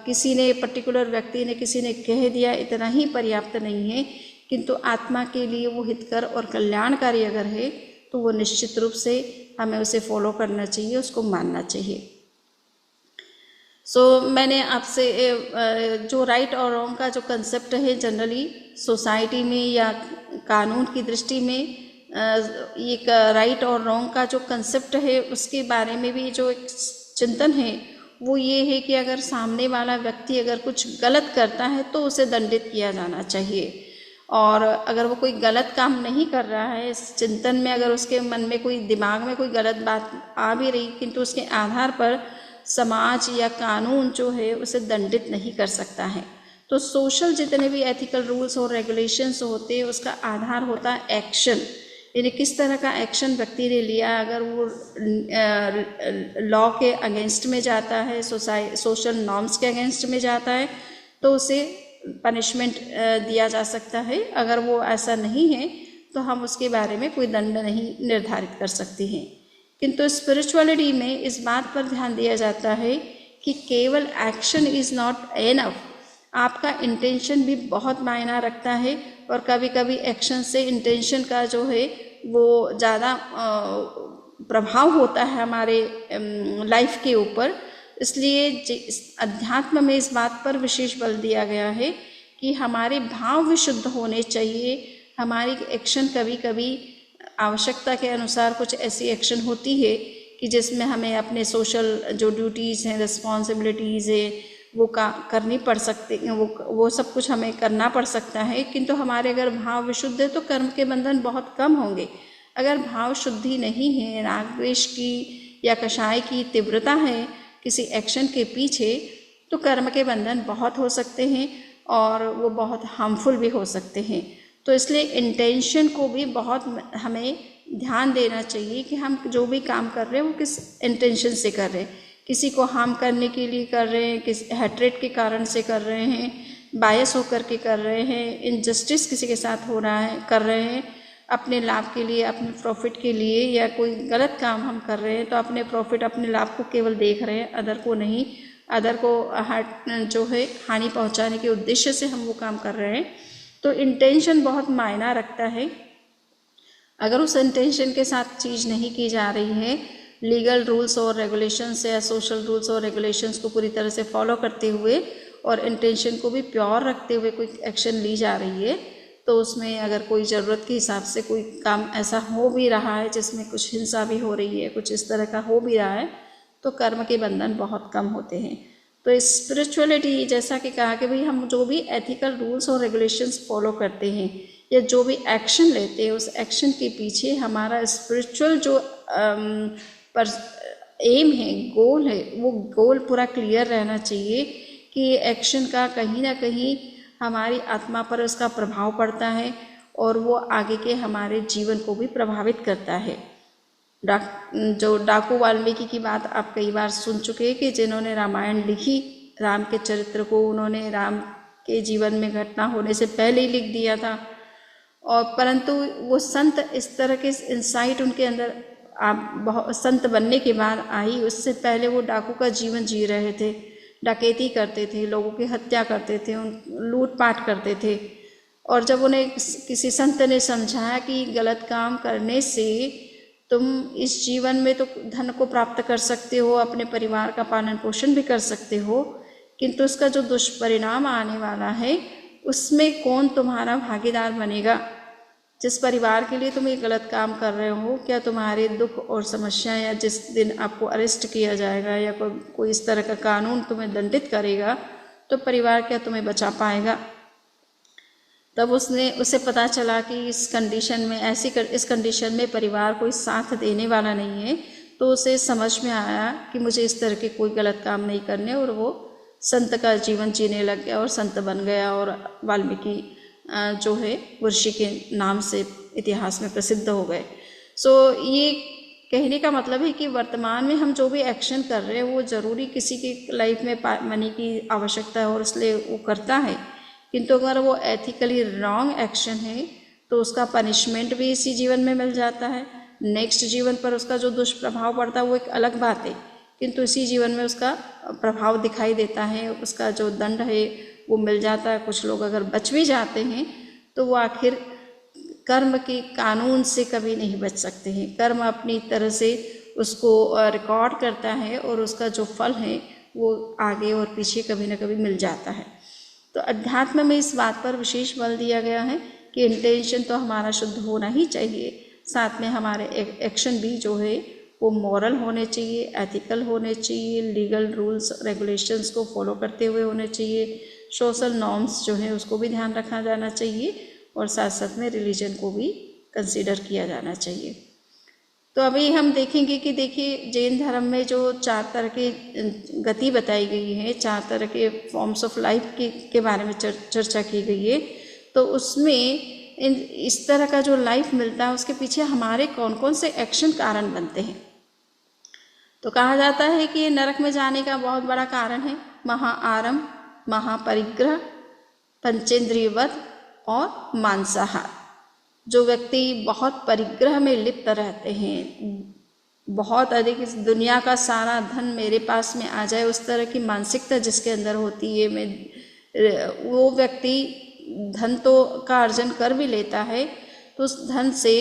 किसी ने पर्टिकुलर व्यक्ति ने किसी ने कह दिया इतना ही पर्याप्त नहीं है, किंतु आत्मा के लिए वो हितकर और कल्याणकारी अगर है तो वो निश्चित रूप से हमें उसे फॉलो करना चाहिए, उसको मानना चाहिए। मैंने आपसे जो राइट और रॉन्ग का जो कंसेप्ट है जनरली सोसाइटी में या कानून की दृष्टि में, एक राइट और रॉन्ग का जो कंसेप्ट है उसके बारे में भी जो एक चिंतन है वो ये है कि अगर सामने वाला व्यक्ति अगर कुछ गलत करता है तो उसे दंडित किया जाना चाहिए, और अगर वो कोई गलत काम नहीं कर रहा है, इस चिंतन में अगर उसके मन में कोई दिमाग में कोई गलत बात आ भी रही किंतु उसके आधार पर समाज या कानून जो है उसे दंडित नहीं कर सकता है। तो सोशल जितने भी एथिकल रूल्स और रेगुलेशंस होते हैं उसका आधार होता है एक्शन, यानी किस तरह का एक्शन व्यक्ति ने लिया। अगर वो लॉ के अगेंस्ट में जाता है, सोशल नॉर्म्स के अगेंस्ट में जाता है तो उसे पनिशमेंट दिया जा सकता है। अगर वो ऐसा नहीं है तो हम उसके बारे में कोई दंड नहीं निर्धारित कर सकते हैं। किंतु स्पिरिचुअलिटी में इस बात पर ध्यान दिया जाता है कि केवल एक्शन इज़ नॉट एनफ, आपका इंटेंशन भी बहुत मायना रखता है, और कभी कभी एक्शन से इंटेंशन का जो है वो ज़्यादा प्रभाव होता है हमारे लाइफ के ऊपर। इसलिए अध्यात्म में इस बात पर विशेष बल दिया गया है कि हमारे भाव विशुद्ध होने चाहिए। हमारी एक्शन कभी कभी आवश्यकता के अनुसार कुछ ऐसी एक्शन होती है कि जिसमें हमें अपने सोशल जो ड्यूटीज़ हैं, रिस्पॉन्सिबिलिटीज़ है वो करनी पड़ सकती, वो सब कुछ हमें करना पड़ सकता है। किंतु हमारे अगर भाव विशुद्ध है तो कर्म के बंधन बहुत कम होंगे। अगर भाव शुद्धि नहीं है, राग द्वेष की या कषाय की तीव्रता है किसी एक्शन के पीछे, तो कर्म के बंधन बहुत हो सकते हैं और वो बहुत हार्मफुल भी हो सकते हैं। तो इसलिए इंटेंशन को भी बहुत हमें ध्यान देना चाहिए कि हम जो भी काम कर रहे हैं वो किस इंटेंशन से कर रहे हैं। किसी को हार्म करने के लिए कर रहे हैं, किस हैट्रेड के कारण से कर रहे हैं, बायस होकर के कर रहे हैं, इनजस्टिस किसी के साथ हो रहा है कर रहे हैं, अपने लाभ के लिए, अपने प्रॉफिट के लिए, या कोई गलत काम हम कर रहे हैं तो अपने प्रॉफिट अपने लाभ को केवल देख रहे हैं, अदर को नहीं, अदर को जो है हानि पहुंचाने के उद्देश्य से हम वो काम कर रहे हैं। तो इंटेंशन बहुत मायना रखता है। अगर उस इंटेंशन के साथ चीज़ नहीं की जा रही है, लीगल रूल्स और रेगुलेशंस या सोशल रूल्स और रेगुलेशंस को पूरी तरह से फॉलो करते हुए और इंटेंशन को भी प्योर रखते हुए कोई एक्शन ली जा रही है, तो उसमें अगर कोई ज़रूरत के हिसाब से कोई काम ऐसा हो भी रहा है जिसमें कुछ हिंसा भी हो रही है, कुछ इस तरह का हो भी रहा है, तो कर्म के बंधन बहुत कम होते हैं। तो स्पिरिचुअलिटी जैसा कि कहा कि भाई हम जो भी एथिकल रूल्स और रेगुलेशंस फॉलो करते हैं या जो भी एक्शन लेते हैं, उस एक्शन के पीछे हमारा स्पिरिचुअल जो एम है, गोल है, वो गोल पूरा क्लियर रहना चाहिए कि एक्शन का कहीं ना कहीं हमारी आत्मा पर उसका प्रभाव पड़ता है और वो आगे के हमारे जीवन को भी प्रभावित करता है। जो डाकू वाल्मीकि की बात आप कई बार सुन चुके हैं कि जिन्होंने रामायण लिखी, राम के चरित्र को उन्होंने राम के जीवन में घटना होने से पहले ही लिख दिया था, और परंतु वो संत इस तरह के इंसाइट उनके अंदर बहुत संत बनने के बाद आई। उससे पहले वो डाकू का जीवन जी रहे थे, डकैती करते थे, लोगों की हत्या करते थे, लूटपाट करते थे। और जब उन्हें किसी संत ने समझाया कि गलत काम करने से तुम इस जीवन में तो धन को प्राप्त कर सकते हो, अपने परिवार का पालन पोषण भी कर सकते हो, किंतु उसका जो दुष्परिणाम आने वाला है उसमें कौन तुम्हारा भागीदार बनेगा। जिस परिवार के लिए तुम ये गलत काम कर रहे हो, क्या तुम्हारे दुख और समस्या, या जिस दिन आपको अरेस्ट किया जाएगा या कोई इस तरह का कानून तुम्हें दंडित करेगा, तो परिवार क्या तुम्हें बचा पाएगा। तब उसे पता चला कि इस कंडीशन में इस कंडीशन में परिवार कोई साथ देने वाला नहीं है। तो उसे समझ में आया कि मुझे इस तरह के कोई गलत काम नहीं करने, और वो संत का जीवन जीने लग गया और संत बन गया, और वाल्मीकि जो है ऋषि के नाम से इतिहास में प्रसिद्ध हो गए। ये कहने का मतलब है कि वर्तमान में हम जो भी एक्शन कर रहे हैं वो ज़रूरी किसी की लाइफ में मनी की आवश्यकता है और इसलिए वो करता है, किंतु अगर वो एथिकली रॉन्ग एक्शन है तो उसका पनिशमेंट भी इसी जीवन में मिल जाता है। नेक्स्ट जीवन पर उसका जो दुष्प्रभाव पड़ता है वो एक अलग बात है, किंतु इसी जीवन में उसका प्रभाव दिखाई देता है, उसका जो दंड है वो मिल जाता है। कुछ लोग अगर बच भी जाते हैं तो वो आखिर कर्म के कानून से कभी नहीं बच सकते हैं। कर्म अपनी तरह से उसको रिकॉर्ड करता है और उसका जो फल है वो आगे और पीछे कभी ना कभी मिल जाता है। तो अध्यात्म में इस बात पर विशेष बल दिया गया है कि इंटेंशन तो हमारा शुद्ध होना ही चाहिए, साथ में हमारे एक्शन भी जो है वो मॉरल होने चाहिए, एथिकल होने चाहिए, लीगल रूल्स रेगुलेशंस को फॉलो करते हुए होने चाहिए, सोशल नॉर्म्स जो है उसको भी ध्यान रखा जाना चाहिए और साथ साथ में रिलीजन को भी कंसीडर किया जाना चाहिए। तो अभी हम देखेंगे कि देखिए जैन धर्म में जो 4 तरह की गति बताई गई है, 4 तरह के फॉर्म्स ऑफ लाइफ के बारे में चर्चा की गई है, तो उसमें इस तरह का जो लाइफ मिलता है उसके पीछे हमारे कौन कौन से एक्शन कारण बनते हैं। तो कहा जाता है कि ये नरक में जाने का बहुत बड़ा कारण है महाआरम, महापरिग्रह, पंचेंद्रिय वध और मांसाहार। जो व्यक्ति बहुत परिग्रह में लिप्त रहते हैं, बहुत अधिक इस दुनिया का सारा धन मेरे पास में आ जाए, उस तरह की मानसिकता जिसके अंदर होती है, वो व्यक्ति धन तो का अर्जन कर भी लेता है तो उस धन से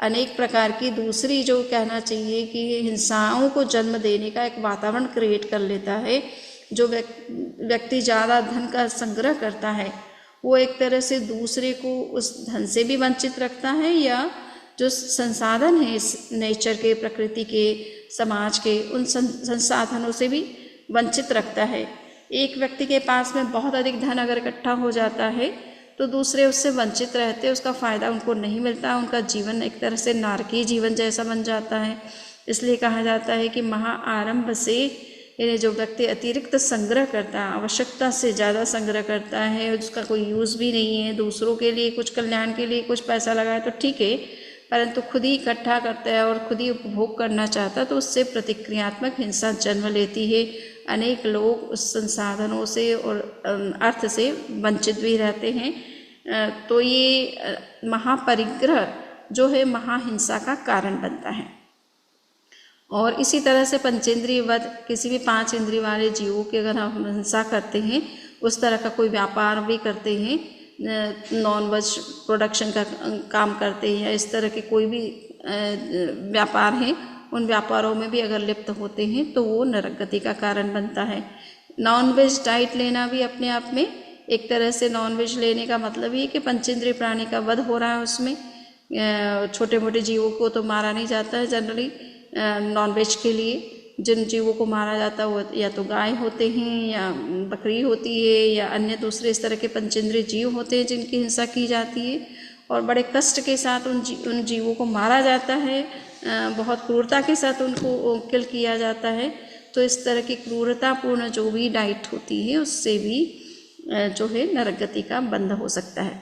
अनेक प्रकार की दूसरी जो कहना चाहिए कि हिंसाओं को जन्म देने का एक वातावरण क्रिएट कर लेता है। जो व्यक्ति ज़्यादा धन का संग्रह करता है वो एक तरह से दूसरे को उस धन से भी वंचित रखता है, या जो संसाधन है इस नेचर के, प्रकृति के, समाज के, उन संसाधनों से भी वंचित रखता है। एक व्यक्ति के पास में बहुत अधिक धन अगर इकट्ठा हो जाता है तो दूसरे उससे वंचित रहते हैं, उसका फ़ायदा उनको नहीं मिलता, उनका जीवन एक तरह से नारकीय जीवन जैसा बन जाता है। इसलिए कहा जाता है कि महाआरंभ से यानी जो व्यक्ति अतिरिक्त संग्रह करता है, आवश्यकता से ज़्यादा संग्रह करता है, उसका कोई यूज़ भी नहीं है, दूसरों के लिए कुछ कल्याण के लिए कुछ पैसा लगाए तो ठीक है, परंतु खुद ही इकट्ठा करता है और खुद ही उपभोग करना चाहता है तो उससे प्रतिक्रियात्मक हिंसा जन्म लेती है। अनेक लोग उस संसाधनों से और अर्थ से वंचित भी रहते हैं। तो ये महापरिग्रह जो है महाहिंसा का कारण बनता है। और इसी तरह से पंचेंद्रिय वध, किसी भी 5 इंद्रिय वाले जीवों की अगर हम हिंसा करते हैं, उस तरह का कोई व्यापार भी करते हैं, नॉन वेज प्रोडक्शन का काम करते हैं, या इस तरह के कोई भी व्यापार हैं, उन व्यापारों में भी अगर लिप्त होते हैं तो वो नरक गति का कारण बनता है। नॉन वेज डाइट लेना भी अपने आप में एक तरह से, नॉन वेज लेने का मतलब ये कि पंचेंद्रिय प्राणी का वध हो रहा है उसमें। छोटे मोटे जीवों को तो मारा नहीं जाता है जनरली। नॉन वेज के लिए जिन जीवों को मारा जाता है वो या तो गाय होते हैं, या बकरी होती है, या अन्य दूसरे इस तरह के पंचेंद्रिय जीव होते हैं जिनकी हिंसा की जाती है, और बड़े कष्ट के साथ उन जीवों को मारा जाता है, बहुत क्रूरता के साथ उनको किल किया जाता है। तो इस तरह की क्रूरतापूर्ण जो भी डाइट होती है उससे भी जो है नरक गति का बंध हो सकता है।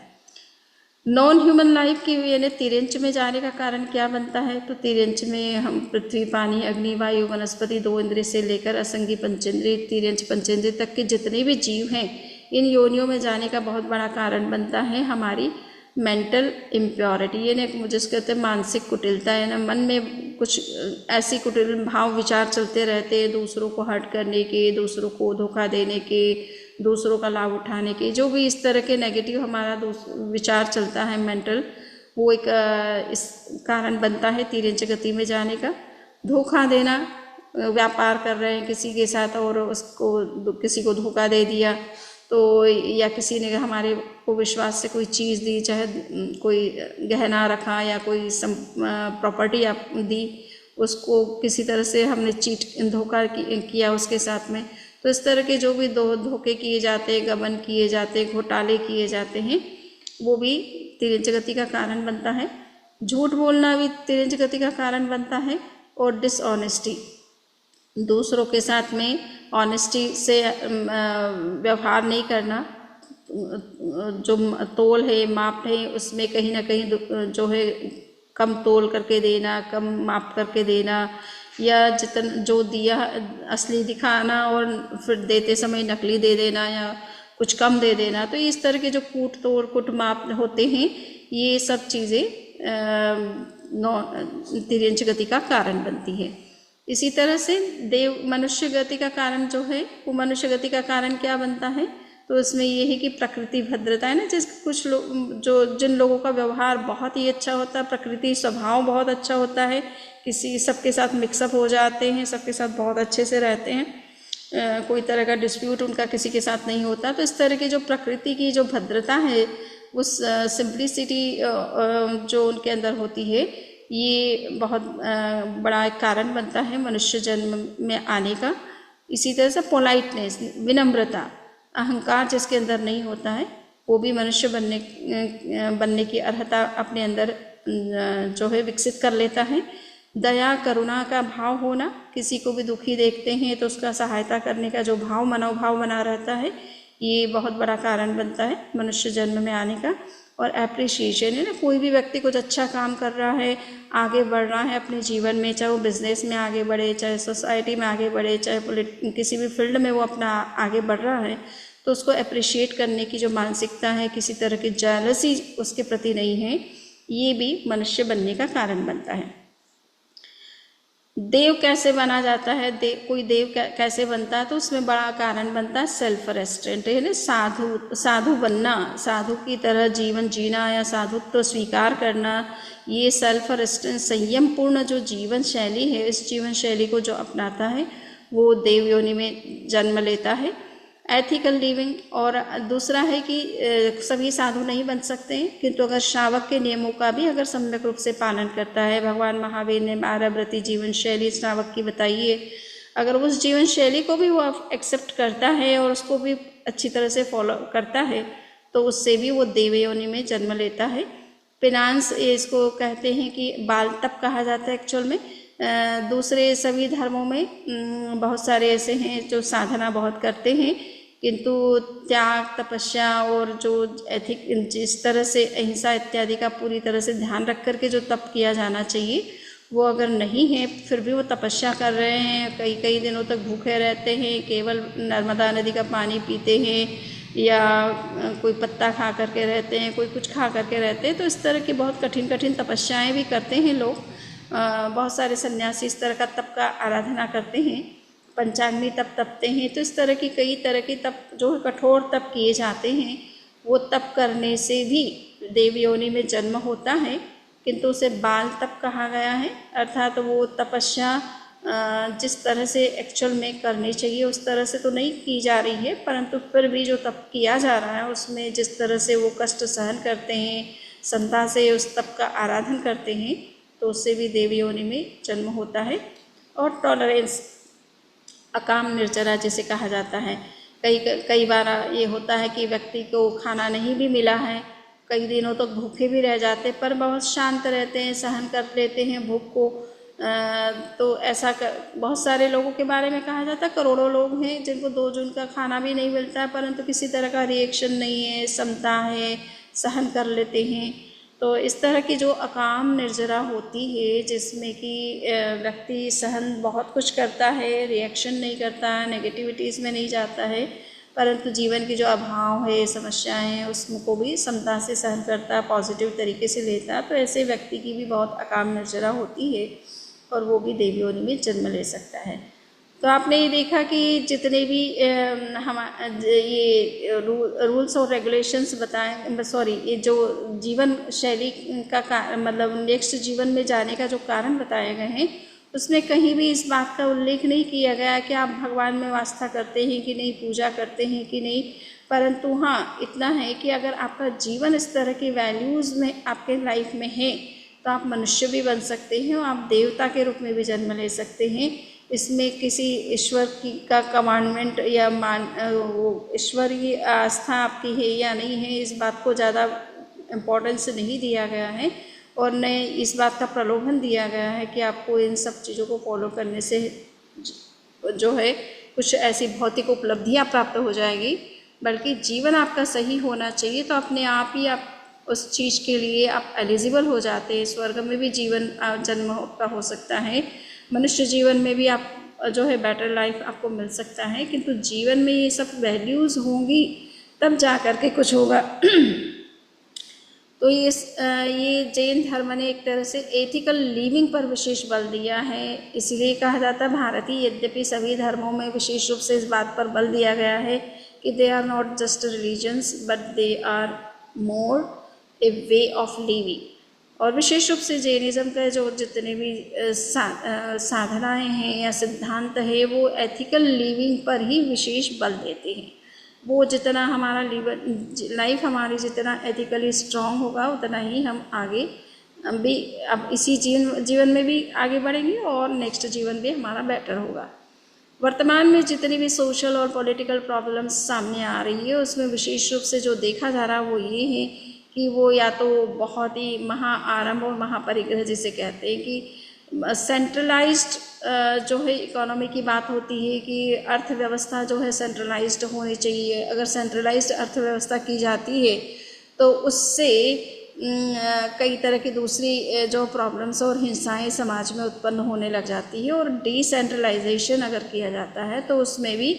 नॉन ह्यूमन लाइफ की यानी तिर्यंच में जाने का कारण क्या बनता है? तो तिर्यंच में हम पृथ्वी, पानी, अग्नि, वायु, वनस्पति, 2 इंद्रिय से लेकर असंगी पंचेंद्रिय, तिर्यंच पंचेंद्रिय तक के जितने भी जीव हैं, इन योनियों में जाने का बहुत बड़ा कारण बनता है हमारी मेंटल इम्प्योरिटी, यानी जिसको कहते हैं मानसिक कुटिलता। है ना, मन में कुछ ऐसी कुटिल भाव विचार चलते रहते हैं, दूसरों को हर्ट करने के, दूसरों को धोखा देने के, दूसरों का लाभ उठाने के, जो भी इस तरह के नेगेटिव हमारा विचार चलता है मेंटल, वो एक इस कारण बनता है तिर्यंच गति में जाने का। धोखा देना, व्यापार कर रहे हैं किसी के साथ और उसको किसी को धोखा दे दिया, तो या किसी ने हमारे को विश्वास से कोई चीज़ दी, चाहे कोई गहना रखा या कोई प्रॉपर्टी आप दी, उसको किसी तरह से हमने धोखा किया उसके साथ में। तो इस तरह के जो भी धोखे किए जाते हैं, गबन किए जाते हैं, घोटाले किए जाते हैं, वो भी तिर्यंच गति का कारण बनता है। झूठ बोलना भी तिर्यंच गति का कारण बनता है। और डिसऑनेस्टी, दूसरों के साथ में ऑनेस्टी से व्यवहार नहीं करना, जो तोल है, माप है, उसमें कहीं ना कहीं जो है कम तोल करके देना, कम माप करके देना, या जो दिया असली दिखाना और फिर देते समय नकली दे देना, या कुछ कम दे देना। तो इस तरह के जो कूट तोड़ कुटमाप होते हैं, ये सब चीज़ें तिर्यंच गति का कारण बनती है। इसी तरह से देव मनुष्य गति का कारण जो है, वो मनुष्य गति का कारण क्या बनता है, तो इसमें ये है कि प्रकृति भद्रता है ना, जिस कुछ लोग जिन लोगों का व्यवहार बहुत ही अच्छा होता है, प्रकृति स्वभाव बहुत अच्छा होता है, किसी सबके साथ मिक्सअप हो जाते हैं, सबके साथ बहुत अच्छे से रहते हैं, कोई तरह का डिस्प्यूट उनका किसी के साथ नहीं होता। तो इस तरह की जो प्रकृति की जो भद्रता है, उस सिंप्लिसिटी जो उनके अंदर होती है, ये बहुत बड़ा एक कारण बनता है मनुष्य जन्म में आने का। इसी तरह से पोलाइटनेस, विनम्रता, अहंकार जिसके अंदर नहीं होता है, वो भी मनुष्य बनने की अर्हता अपने अंदर जो है विकसित कर लेता है। दया करुणा का भाव होना, किसी को भी दुखी देखते हैं तो उसका सहायता करने का जो भाव मनोभाव बना रहता है, ये बहुत बड़ा कारण बनता है मनुष्य जन्म में आने का। और एप्रिशिएशन है ना, कोई भी व्यक्ति कुछ अच्छा काम कर रहा है, आगे बढ़ रहा है अपने जीवन में, चाहे वो बिजनेस में आगे बढ़े, चाहे सोसाइटी में आगे बढ़े, चाहे किसी भी फील्ड में वो अपना आगे बढ़ रहा है, तो उसको अप्रिशिएट करने की जो मानसिकता है, किसी तरह की जेलसी उसके प्रति नहीं है, ये भी मनुष्य बनने का कारण बनता है। देव कैसे बना जाता है, कोई देव कैसे बनता है, तो उसमें बड़ा कारण बनता है सेल्फ रेस्ट्रेंट, है ना, साधु बनना, साधु की तरह जीवन जीना या साधुत्व तो स्वीकार करना। ये सेल्फ रेस्ट्रेंट, संयम पूर्ण जो जीवन शैली है, इस जीवन शैली को जो अपनाता है वो देव योनि में जन्म लेता है। एथिकल लिविंग, और दूसरा है कि सभी साधु नहीं बन सकते हैं, किंतु अगर श्रावक के नियमों का भी अगर सम्यक रूप से पालन करता है, भगवान महावीर ने 12 व्रती जीवन शैली श्रावक की बताई है, अगर उस जीवन शैली को भी वो एक्सेप्ट करता है और उसको भी अच्छी तरह से फॉलो करता है, तो उससे भी वो देव योनि में जन्म लेता है। पिनांस, इसको कहते हैं कि बाल तप कहा जाता है एक्चुअल में। दूसरे सभी धर्मों में बहुत सारे ऐसे हैं जो साधना बहुत करते हैं, किंतु त्याग, तपस्या और जो एथिक, जिस तरह से अहिंसा इत्यादि का पूरी तरह से ध्यान रख करके जो तप किया जाना चाहिए, वो अगर नहीं है, फिर भी वो तपस्या कर रहे हैं, कई कई दिनों तक भूखे रहते हैं, केवल नर्मदा नदी का पानी पीते हैं, या कोई पत्ता खा करके रहते हैं, कोई कुछ खा करके रहते हैं, तो इस तरह की बहुत कठिन कठिन तपस्याएं भी करते हैं लोग। बहुत सारे सन्यासी इस तरह का तप का आराधना करते हैं, पंचाग्नि तप तपते हैं। तो इस तरह की कई तरह की तप, जो कठोर तप किए जाते हैं, वो तप करने से भी देव योनि में जन्म होता है, किंतु उसे बाल तप कहा गया है। अर्थात वो तपस्या जिस तरह से एक्चुअल में करनी चाहिए उस तरह से तो नहीं की जा रही है, परंतु फिर भी जो तप किया जा रहा है उसमें जिस तरह से वो कष्ट सहन करते हैं, संता से उस तप का आराधन करते हैं, तो उससे भी देव योनि में जन्म होता है। और टॉलरेंस, अकाम निर्जरा जिसे कहा जाता है, कई बार ये होता है कि व्यक्ति को खाना नहीं भी मिला है, कई दिनों तक भूखे भी रह जाते, पर बहुत शांत रहते हैं, सहन कर लेते हैं भूख को। तो ऐसा बहुत सारे लोगों के बारे में कहा जाता है, करोड़ों लोग हैं जिनको 2 जून का खाना भी नहीं मिलता है, परंतु किसी तरह का रिएक्शन नहीं है, समता है, सहन कर लेते हैं। तो इस तरह की जो अकाम निर्जरा होती है, जिसमें कि व्यक्ति सहन बहुत कुछ करता है, रिएक्शन नहीं करता है, नेगेटिविटीज़ में नहीं जाता है, परंतु जीवन की जो अभाव है, समस्याएं हैं, उसको भी समता से सहन करता है, पॉजिटिव तरीके से लेता है, तो ऐसे व्यक्ति की भी बहुत अकाम निर्जरा होती है और वो भी देव योनि में जन्म ले सकता है। तो आपने ये देखा कि जितने भी ये रूल्स और रेगुलेशंस बताएं, सॉरी, ये जो जीवन शैली का मतलब नेक्स्ट जीवन में जाने का जो कारण बताए गए हैं, उसमें कहीं भी इस बात का उल्लेख नहीं किया गया कि आप भगवान में आस्था करते हैं कि नहीं, पूजा करते हैं कि नहीं, परंतु हाँ इतना है कि अगर आपका जीवन इस तरह की वैल्यूज़ में आपके लाइफ में है, तो आप मनुष्य भी बन सकते हैं और आप देवता के रूप में भी जन्म ले सकते हैं। इसमें किसी ईश्वर की का कमांडमेंट या वो ईश्वरीय आस्था आपकी है या नहीं है, इस बात को ज़्यादा इम्पोर्टेंस नहीं दिया गया है, और न इस बात का प्रलोभन दिया गया है कि आपको इन सब चीज़ों को फॉलो करने से जो है कुछ ऐसी भौतिक उपलब्धियाँ प्राप्त हो जाएगी, बल्कि जीवन आपका सही होना चाहिए, तो अपने आप ही आप उस चीज़ के लिए आप एलिजिबल हो जाते हैं। स्वर्ग में भी जीवन जन्म का हो सकता है, मनुष्य जीवन में भी आप जो है बेटर लाइफ आपको मिल सकता है, किंतु जीवन में ये सब वैल्यूज़ होंगी तब जा कर के कुछ होगा। तो ये जैन धर्म ने एक तरह से एथिकल लिविंग पर विशेष बल दिया है। इसलिए कहा जाता है भारतीय यद्यपि सभी धर्मों में विशेष रूप से इस बात पर बल दिया गया है कि they are not just religions but they are more a way of living. और विशेष रूप से जैनिज़्म का जो जितने भी साधनाएं हैं या सिद्धांत है वो एथिकल लिविंग पर ही विशेष बल देते हैं। वो जितना हमारा लाइफ हमारी जितना एथिकली स्ट्रांग होगा उतना ही हम आगे भी अब इसी जीवन में भी आगे बढ़ेंगे और नेक्स्ट जीवन भी हमारा बेटर होगा। वर्तमान में जितनी भी सोशल और पॉलिटिकल प्रॉब्लम्स सामने आ रही है उसमें विशेष रूप से जो देखा जा रहा है वो ये है कि वो या तो बहुत ही महाआरंभ और महापरिग्रह जिसे कहते हैं कि सेंट्रलाइज्ड जो है इकोनॉमी की बात होती है कि अर्थव्यवस्था जो है सेंट्रलाइज्ड होनी चाहिए। अगर सेंट्रलाइज्ड अर्थव्यवस्था की जाती है तो उससे कई तरह की दूसरी जो प्रॉब्लम्स और हिंसाएं समाज में उत्पन्न होने लग जाती है। और डिसेंट्रलाइजेशन अगर किया जाता है तो उसमें भी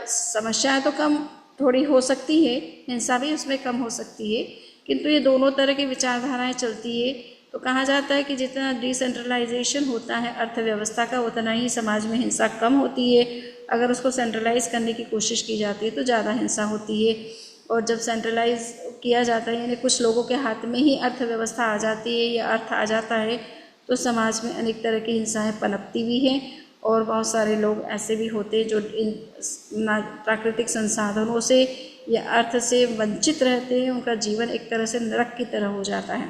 समस्याएं तो कम थोड़ी हो सकती है, हिंसा भी उसमें कम हो सकती है, किंतु ये दोनों तरह की विचारधाराएं चलती है। तो कहा जाता है कि जितना डिसेंट्रलाइजेशन होता है अर्थव्यवस्था का उतना ही समाज में हिंसा कम होती है। अगर उसको सेंट्रलाइज करने की कोशिश की जाती है तो ज़्यादा हिंसा होती है। और जब सेंट्रलाइज किया जाता है यानी कुछ लोगों के हाथ में ही अर्थव्यवस्था आ जाती है या अर्थ आ जाता है तो समाज में अनेक तरह की हिंसाएं पनपती भी हैं। और बहुत सारे लोग ऐसे भी होते हैं जो इन प्राकृतिक संसाधनों से या अर्थ से वंचित रहते हैं, उनका जीवन एक तरह से नरक की तरह हो जाता है।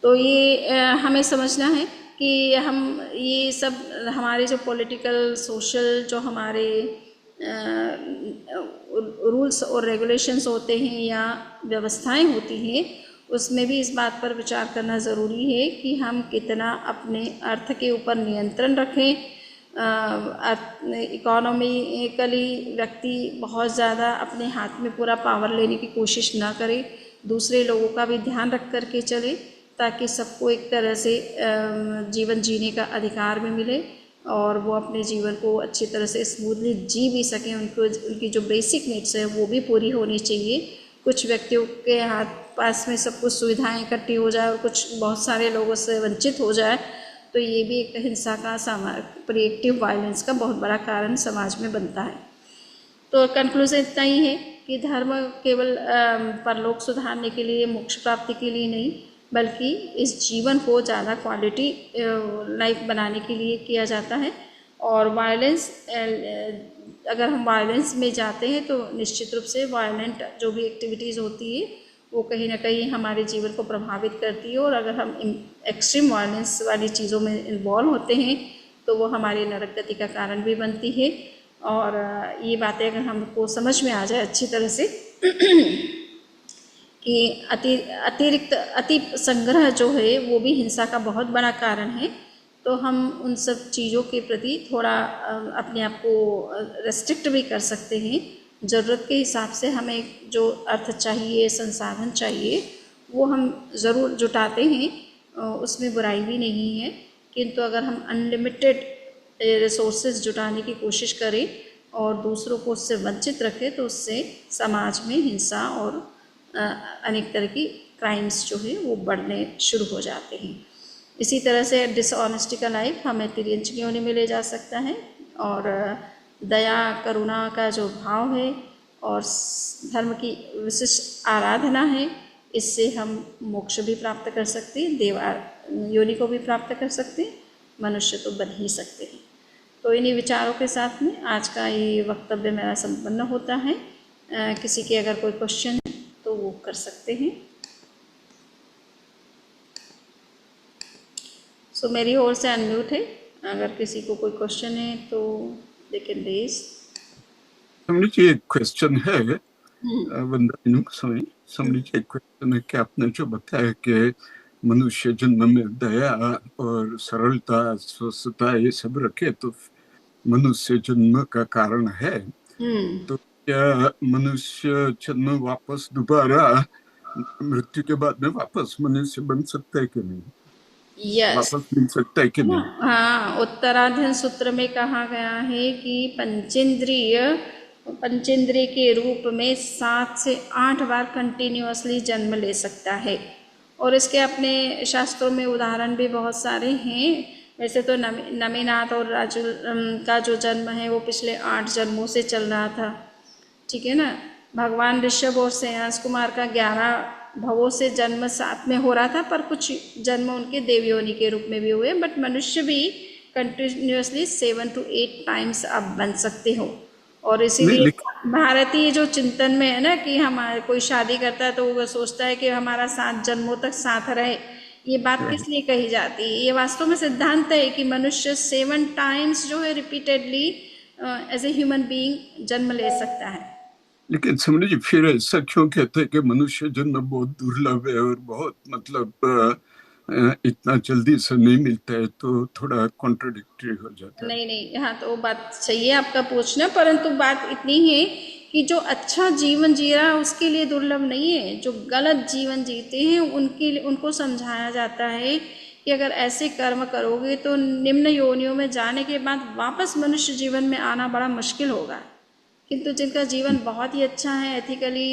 तो ये हमें समझना है कि हम ये सब हमारे जो पॉलिटिकल सोशल जो हमारे रूल्स और रेगुलेशंस होते हैं या व्यवस्थाएं होती हैं उसमें भी इस बात पर विचार करना ज़रूरी है कि हम कितना अपने अर्थ के ऊपर नियंत्रण रखें। इकोनॉमिकली व्यक्ति बहुत ज़्यादा अपने हाथ में पूरा पावर लेने की कोशिश ना करे, दूसरे लोगों का भी ध्यान रख कर के चले ताकि सबको एक तरह से जीवन जीने का अधिकार भी मिले और वो अपने जीवन को अच्छी तरह से स्मूथली जी भी सकें। उनकी जो बेसिक नीड्स है वो भी पूरी होनी चाहिए। कुछ व्यक्तियों के पास में सब कुछ सुविधाएं इकट्ठी हो जाए और कुछ बहुत सारे लोगों से वंचित हो जाए तो ये भी एक हिंसा का प्रिएक्टिव वायलेंस का बहुत बड़ा कारण समाज में बनता है। तो कंक्लूजन इतना ही है कि धर्म केवल परलोक सुधारने के लिए, मोक्ष प्राप्ति के लिए नहीं बल्कि इस जीवन को ज़्यादा क्वालिटी लाइफ बनाने के लिए किया जाता है। और वायलेंस अगर हम वायलेंस में जाते हैं तो निश्चित रूप से वायलेंट जो भी एक्टिविटीज़ होती है वो कहीं ना कहीं हमारे जीवन को प्रभावित करती है। और अगर हम एक्सट्रीम वायलेंस वाली चीज़ों में इन्वॉल्व होते हैं तो वो हमारे नरक गति का कारण भी बनती है। और ये बातें अगर हमको समझ में आ जाए अच्छी तरह से कि अतिरिक्त अति संग्रह जो है वो भी हिंसा का बहुत बड़ा कारण है, तो हम उन सब चीज़ों के प्रति थोड़ा अपने आप को रेस्ट्रिक्ट भी कर सकते हैं। ज़रूरत के हिसाब से हमें जो अर्थ चाहिए, संसाधन चाहिए वो हम ज़रूर जुटाते हैं, उसमें बुराई भी नहीं है। किंतु अगर हम अनलिमिटेड रिसोर्सेज जुटाने की कोशिश करें और दूसरों को उससे वंचित रखें तो उससे समाज में हिंसा और अनेक तरह की क्राइम्स जो है वो बढ़ने शुरू हो जाते हैं। इसी तरह से डिसऑनेस्टी का लाइफ हमें तिर्यंच की होने में ले जा सकता है। और दया करुणा का जो भाव है और धर्म की विशिष्ट आराधना है, इससे हम मोक्ष भी प्राप्त कर सकते हैं, देव योनि को भी प्राप्त कर सकते हैं, मनुष्य तो बन ही सकते हैं। तो इन्हीं विचारों के साथ में आज का ये वक्तव्य मेरा संपन्न होता है। किसी के अगर कोई क्वेश्चन है तो वो कर सकते हैं। सो मेरी ओर से अनम्यूट है, अगर किसी को कोई क्वेश्चन है तो दे कैन रेज। समझ एक क्वेश्चन है वंदना समझ एक क्वेश्चन है कि आपने जो बताया कि मनुष्य जन्म में दया और सरलता, स्वस्थता ये सब रखे तो मनुष्य जन्म का कारण है, तो क्या मनुष्य जन्म वापस दोबारा मृत्यु के बाद में वापस मनुष्य बन सकता है कि नहीं? वापस मिल सकता है कि नहीं? हाँ, उत्तराधन सूत्र में कहा गया है कि पंचेंद्रिय पंचेंद्रिय के रूप में 7 से 8 बार कंटिन्यूअसली जन्म ले सकता है। और इसके अपने शास्त्रों में उदाहरण भी बहुत सारे हैं। वैसे तो नमीनाथ और राजुल का जो जन्म है वो पिछले 8 जन्मों से चल रहा था, ठीक है ना। भगवान ऋषभ और श्रेयांश कुमार का 11 भवों से जन्म साथ में हो रहा था, पर कुछ जन्म उनके देव योनि के रूप में भी हुए। बट मनुष्य भी कंटिन्यूअसली 7 to 8 टाइम्स आप बन सकते हो। और नहीं इसीलिए लेकिन भारतीय जो चिंतन में है ना कि हमारे कोई शादी करता है तो वो सोचता है कि हमारा 7 जन्मों तक साथ रहे। ये बात किस लिए कही जाती है? ये वास्तव में सिद्धांत है कि मनुष्य 7 टाइम्स जो है repeatedly as a human being जन्म ले सकता है। लेकिन समझ जी, फिर ऐसा क्यों कहते हैं कि मनुष्य जन्म बहुत दुर्लभ है और बहुत मतलब इतना जल्दी से नहीं मिलता है, तो थोड़ा कॉन्ट्रडिक्टरी हो जाता है। नहीं नहीं, यहाँ तो बात सही है आपका पूछना, परंतु बात इतनी है कि जो अच्छा जीवन जी रहा है उसके लिए दुर्लभ नहीं है। जो गलत जीवन जीते हैं उनके लिए, उनको समझाया जाता है कि अगर ऐसे कर्म करोगे तो निम्न योनियों में जाने के बाद वापस मनुष्य जीवन में आना बड़ा मुश्किल होगा। किंतु जिनका जीवन बहुत ही अच्छा है एथिकली,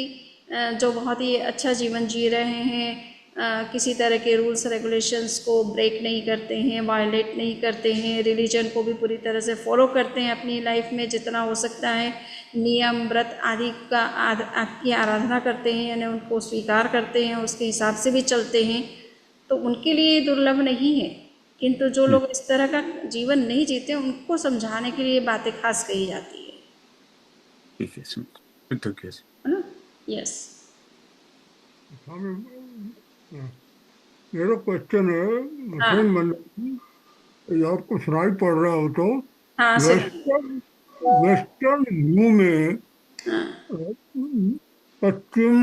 जो बहुत ही अच्छा जीवन जी रहे हैं, किसी तरह के रूल्स रेगुलेशंस को ब्रेक नहीं करते हैं, वायलेट नहीं करते हैं, रिलीजन को भी पूरी तरह से फॉलो करते हैं अपनी लाइफ में जितना हो सकता है, नियम व्रत आदि की आराधना करते हैं, यानी उनको स्वीकार करते हैं, उसके हिसाब से भी चलते हैं, तो उनके लिए दुर्लभ नहीं है। किंतु जो लोग इस तरह का जीवन नहीं जीते उनको समझाने के लिए बातें खास कही जाती है। ठीक है, समझ तो कैसे। है ना? यस। स्वामी, मेरा क्वेश्चन है, हाँ मुस्लिम मंडली, ये आपको सुनाई पड़ रहा हो तो हाँ सुनिए। वेस्टर्न वेस्टर्न व्यू में हाँ पश्चिम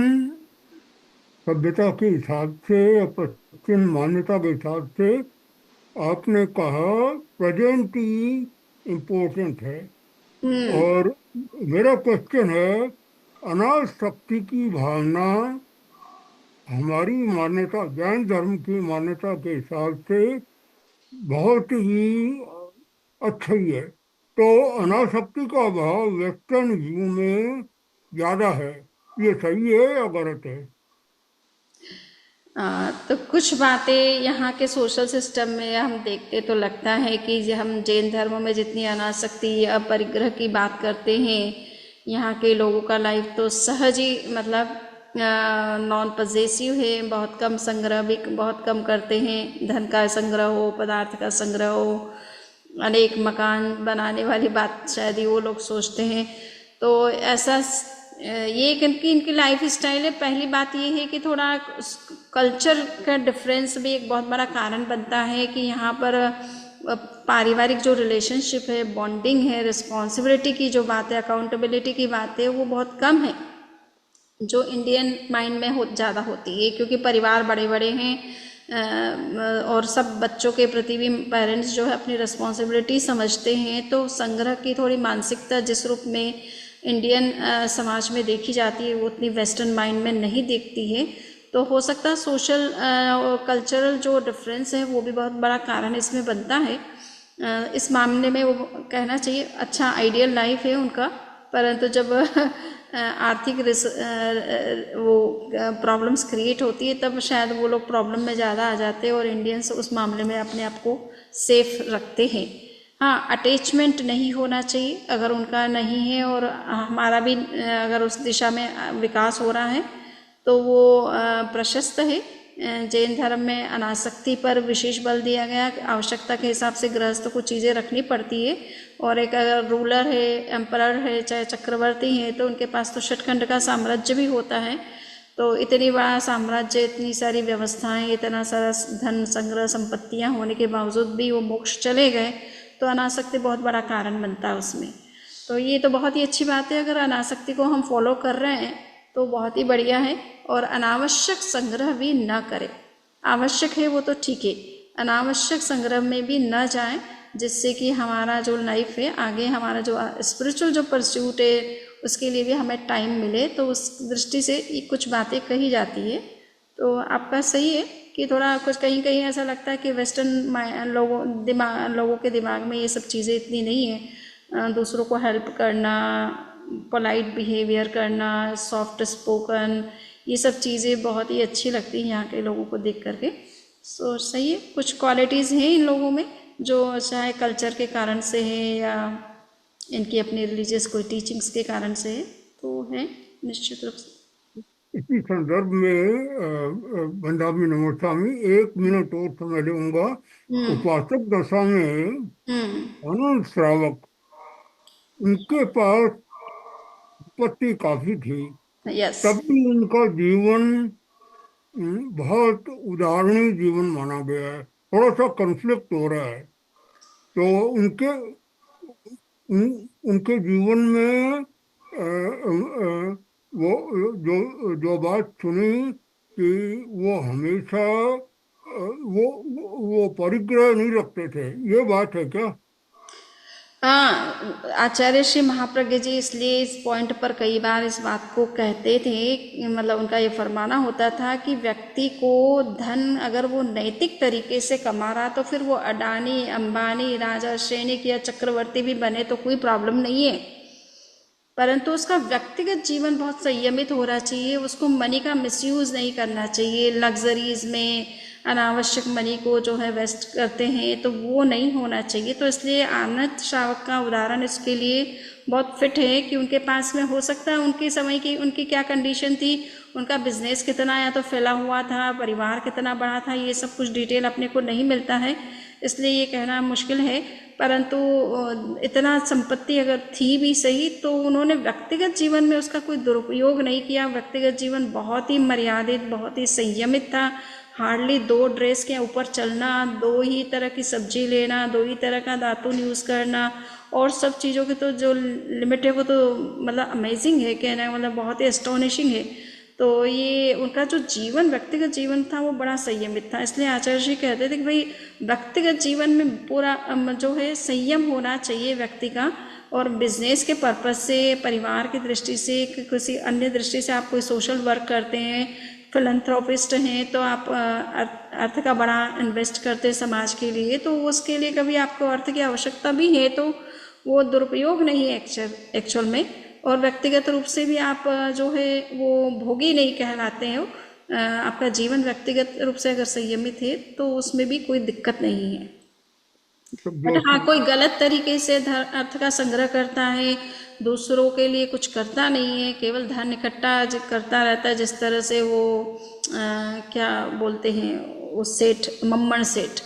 सभ्यता के हिसाब से या पश्चिम मान्यता के हिसाब से आपने कहा प्रेजेंट ही इम्पोर्टेंट है। और मेरा क्वेश्चन है, अनाज शक्ति की भावना हमारी मान्यता, जैन धर्म की मान्यता के हिसाब से बहुत ही अच्छी है, तो अनासक्ति का भाव वेस्टर्न व्यू में ज्यादा है, ये सही है या गलत है? तो कुछ बातें यहाँ के सोशल सिस्टम में हम देखते तो लगता है कि हम जैन धर्म में जितनी अनासक्ति या परिग्रह की बात करते हैं, यहाँ के लोगों का लाइफ तो सहज ही मतलब नॉन पजेसिव है, बहुत कम संग्रह भी बहुत कम करते हैं। धन का संग्रह हो, पदार्थ का संग्रह हो, अनेक मकान बनाने वाली बात शायद ही वो लोग सोचते हैं। तो ऐसा ये इनकी लाइफ स्टाइल है। पहली बात ये है कि थोड़ा कल्चर का डिफरेंस भी एक बहुत बड़ा कारण बनता है कि यहाँ पर पारिवारिक जो रिलेशनशिप है, बॉन्डिंग है, रिस्पॉन्सिबिलिटी की जो बात है, अकाउंटेबिलिटी की बात है, वो बहुत कम है जो इंडियन माइंड में ज़्यादा होती है, क्योंकि परिवार बड़े बड़े हैं और सब बच्चों के प्रति भी पेरेंट्स जो है अपनी रिस्पॉन्सिबिलिटी समझते हैं। तो संग्रह की थोड़ी मानसिकता जिस रूप में इंडियन समाज में देखी जाती है वो उतनी वेस्टर्न माइंड में नहीं देखती है। तो हो सकता है सोशल और कल्चरल जो डिफरेंस है वो भी बहुत बड़ा कारण इसमें बनता है। इस मामले में वो कहना चाहिए अच्छा आइडियल लाइफ है उनका, परंतु जब आर्थिक वो प्रॉब्लम्स क्रिएट होती है तब शायद वो लोग प्रॉब्लम में ज़्यादा आ जाते हैं और इंडियंस उस मामले में अपने आप को सेफ रखते हैं। हाँ, अटैचमेंट नहीं होना चाहिए, अगर उनका नहीं है और हमारा भी अगर उस दिशा में विकास हो रहा है तो वो प्रशस्त है। जैन धर्म में अनासक्ति पर विशेष बल दिया गया, आवश्यकता के हिसाब से गृहस्थ को चीज़ें रखनी पड़ती है। और एक अगर रूलर है, एम्परर है, चाहे चक्रवर्ती है, तो उनके पास तो षटखंड का साम्राज्य भी होता है। तो इतनी बड़ा साम्राज्य, इतनी सारी व्यवस्थाएं, इतना सारा धन संग्रह संपत्तियां होने के बावजूद भी वो मोक्ष चले गए, तो अनासक्ति बहुत बड़ा कारण बनता है उसमें। तो ये तो बहुत ही अच्छी बात है, अगर अनासक्ति को हम फॉलो कर रहे हैं तो बहुत ही बढ़िया है। और अनावश्यक संग्रह भी न करें, आवश्यक है वो तो ठीक है, अनावश्यक संग्रह में भी न जाएं, जिससे कि हमारा जो लाइफ है आगे, हमारा जो स्पिरिचुअल जो परस्यूट है उसके लिए भी हमें टाइम मिले। तो उस दृष्टि से कुछ बातें कही जाती है। तो आपका सही है कि थोड़ा कुछ कहीं कहीं ऐसा लगता है कि वेस्टर्न लोगों के दिमाग में ये सब चीज़ें इतनी नहीं है। दूसरों को हेल्प करना, पोलाइट बिहेवियर करना, सॉफ्ट स्पोकन, ये सब चीज़ें बहुत ही अच्छी लगती हैं यहाँ के लोगों को देख करके। सो सही है, कुछ क्वालिटीज़ हैं इन लोगों में जो चाहे कल्चर के कारण से है या इनकी अपनी रिलीजियस कोई टीचिंग्स के कारण से है, तो है निश्चित रूप से। इसी संदर्भ में बंदामी नमोस्वामी 1 मिनट और समय लूंगा। उपासक दशा में अनंत श्रावक, उनके पास संपत्ति काफी थी, यस। तभी उनका जीवन बहुत उदाहरणीय जीवन माना गया है। थोड़ा सा कन्फ्लिक्ट हो रहा है। तो उनके जीवन में वो जो बात सुनी कि वो हमेशा वो परिग्रह नहीं रखते थे, ये बात है क्या? हाँ, आचार्य श्री महाप्रज्ञ जी इसलिए इस पॉइंट पर कई बार इस बात को कहते थे, मतलब उनका ये फरमाना होता था कि व्यक्ति को धन अगर वो नैतिक तरीके से कमा रहा तो फिर वो अडानी, अंबानी, राजा, सैनिक या चक्रवर्ती भी बने तो कोई प्रॉब्लम नहीं है, परंतु उसका व्यक्तिगत जीवन बहुत संयमित होना चाहिए। उसको मनी का मिसयूज नहीं करना चाहिए, लग्जरीज में अनावश्यक मनी को जो है वेस्ट करते हैं, तो वो नहीं होना चाहिए। तो इसलिए आनंद श्रावक का उदाहरण इसके लिए बहुत फिट है कि उनके पास में हो सकता है उनके समय की उनकी क्या कंडीशन थी, उनका बिजनेस कितना या तो फैला हुआ था, परिवार कितना बड़ा था, ये सब कुछ डिटेल अपने को नहीं मिलता है, इसलिए ये कहना मुश्किल है। परंतु इतना संपत्ति अगर थी भी सही तो उन्होंने व्यक्तिगत जीवन में उसका कोई दुरुपयोग नहीं किया। व्यक्तिगत जीवन बहुत ही मर्यादित, बहुत ही संयमित था। हार्डली 2 ड्रेस के ऊपर चलना, 2 ही तरह की सब्जी लेना, 2 ही तरह का दातुन यूज़ करना, और सब चीज़ों की तो जो लिमिट है वो तो मतलब अमेजिंग है, कहना मतलब बहुत ही एस्टोनिशिंग है। तो ये उनका जो जीवन, व्यक्तिगत जीवन था वो बड़ा संयमित था। इसलिए आचार्य जी कहते थे कि भाई व्यक्तिगत जीवन में पूरा जो है संयम होना चाहिए व्यक्ति का, और बिजनेस के पर्पज से, परिवार की दृष्टि से, किसी अन्य दृष्टि से आप कोई सोशल वर्क करते हैं, फिलंथ्रोपिस्ट हैं, तो आप अर्थ का बड़ा इन्वेस्ट करते हैं समाज के लिए, तो उसके लिए कभी आपको अर्थ की आवश्यकता भी है तो वो दुरुपयोग नहीं है एक्चुअल में। और व्यक्तिगत रूप से भी आप जो है वो भोगी नहीं कहलाते हो। आपका जीवन व्यक्तिगत रूप से अगर संयमित है तो उसमें भी कोई दिक्कत नहीं है। बट हाँ, कोई गलत तरीके से अर्थ का संग्रह करता है, दूसरों के लिए कुछ करता नहीं है, केवल धन इकट्ठा करता रहता है, जिस तरह से वो क्या बोलते हैं वो सेठ, मम्मण सेठ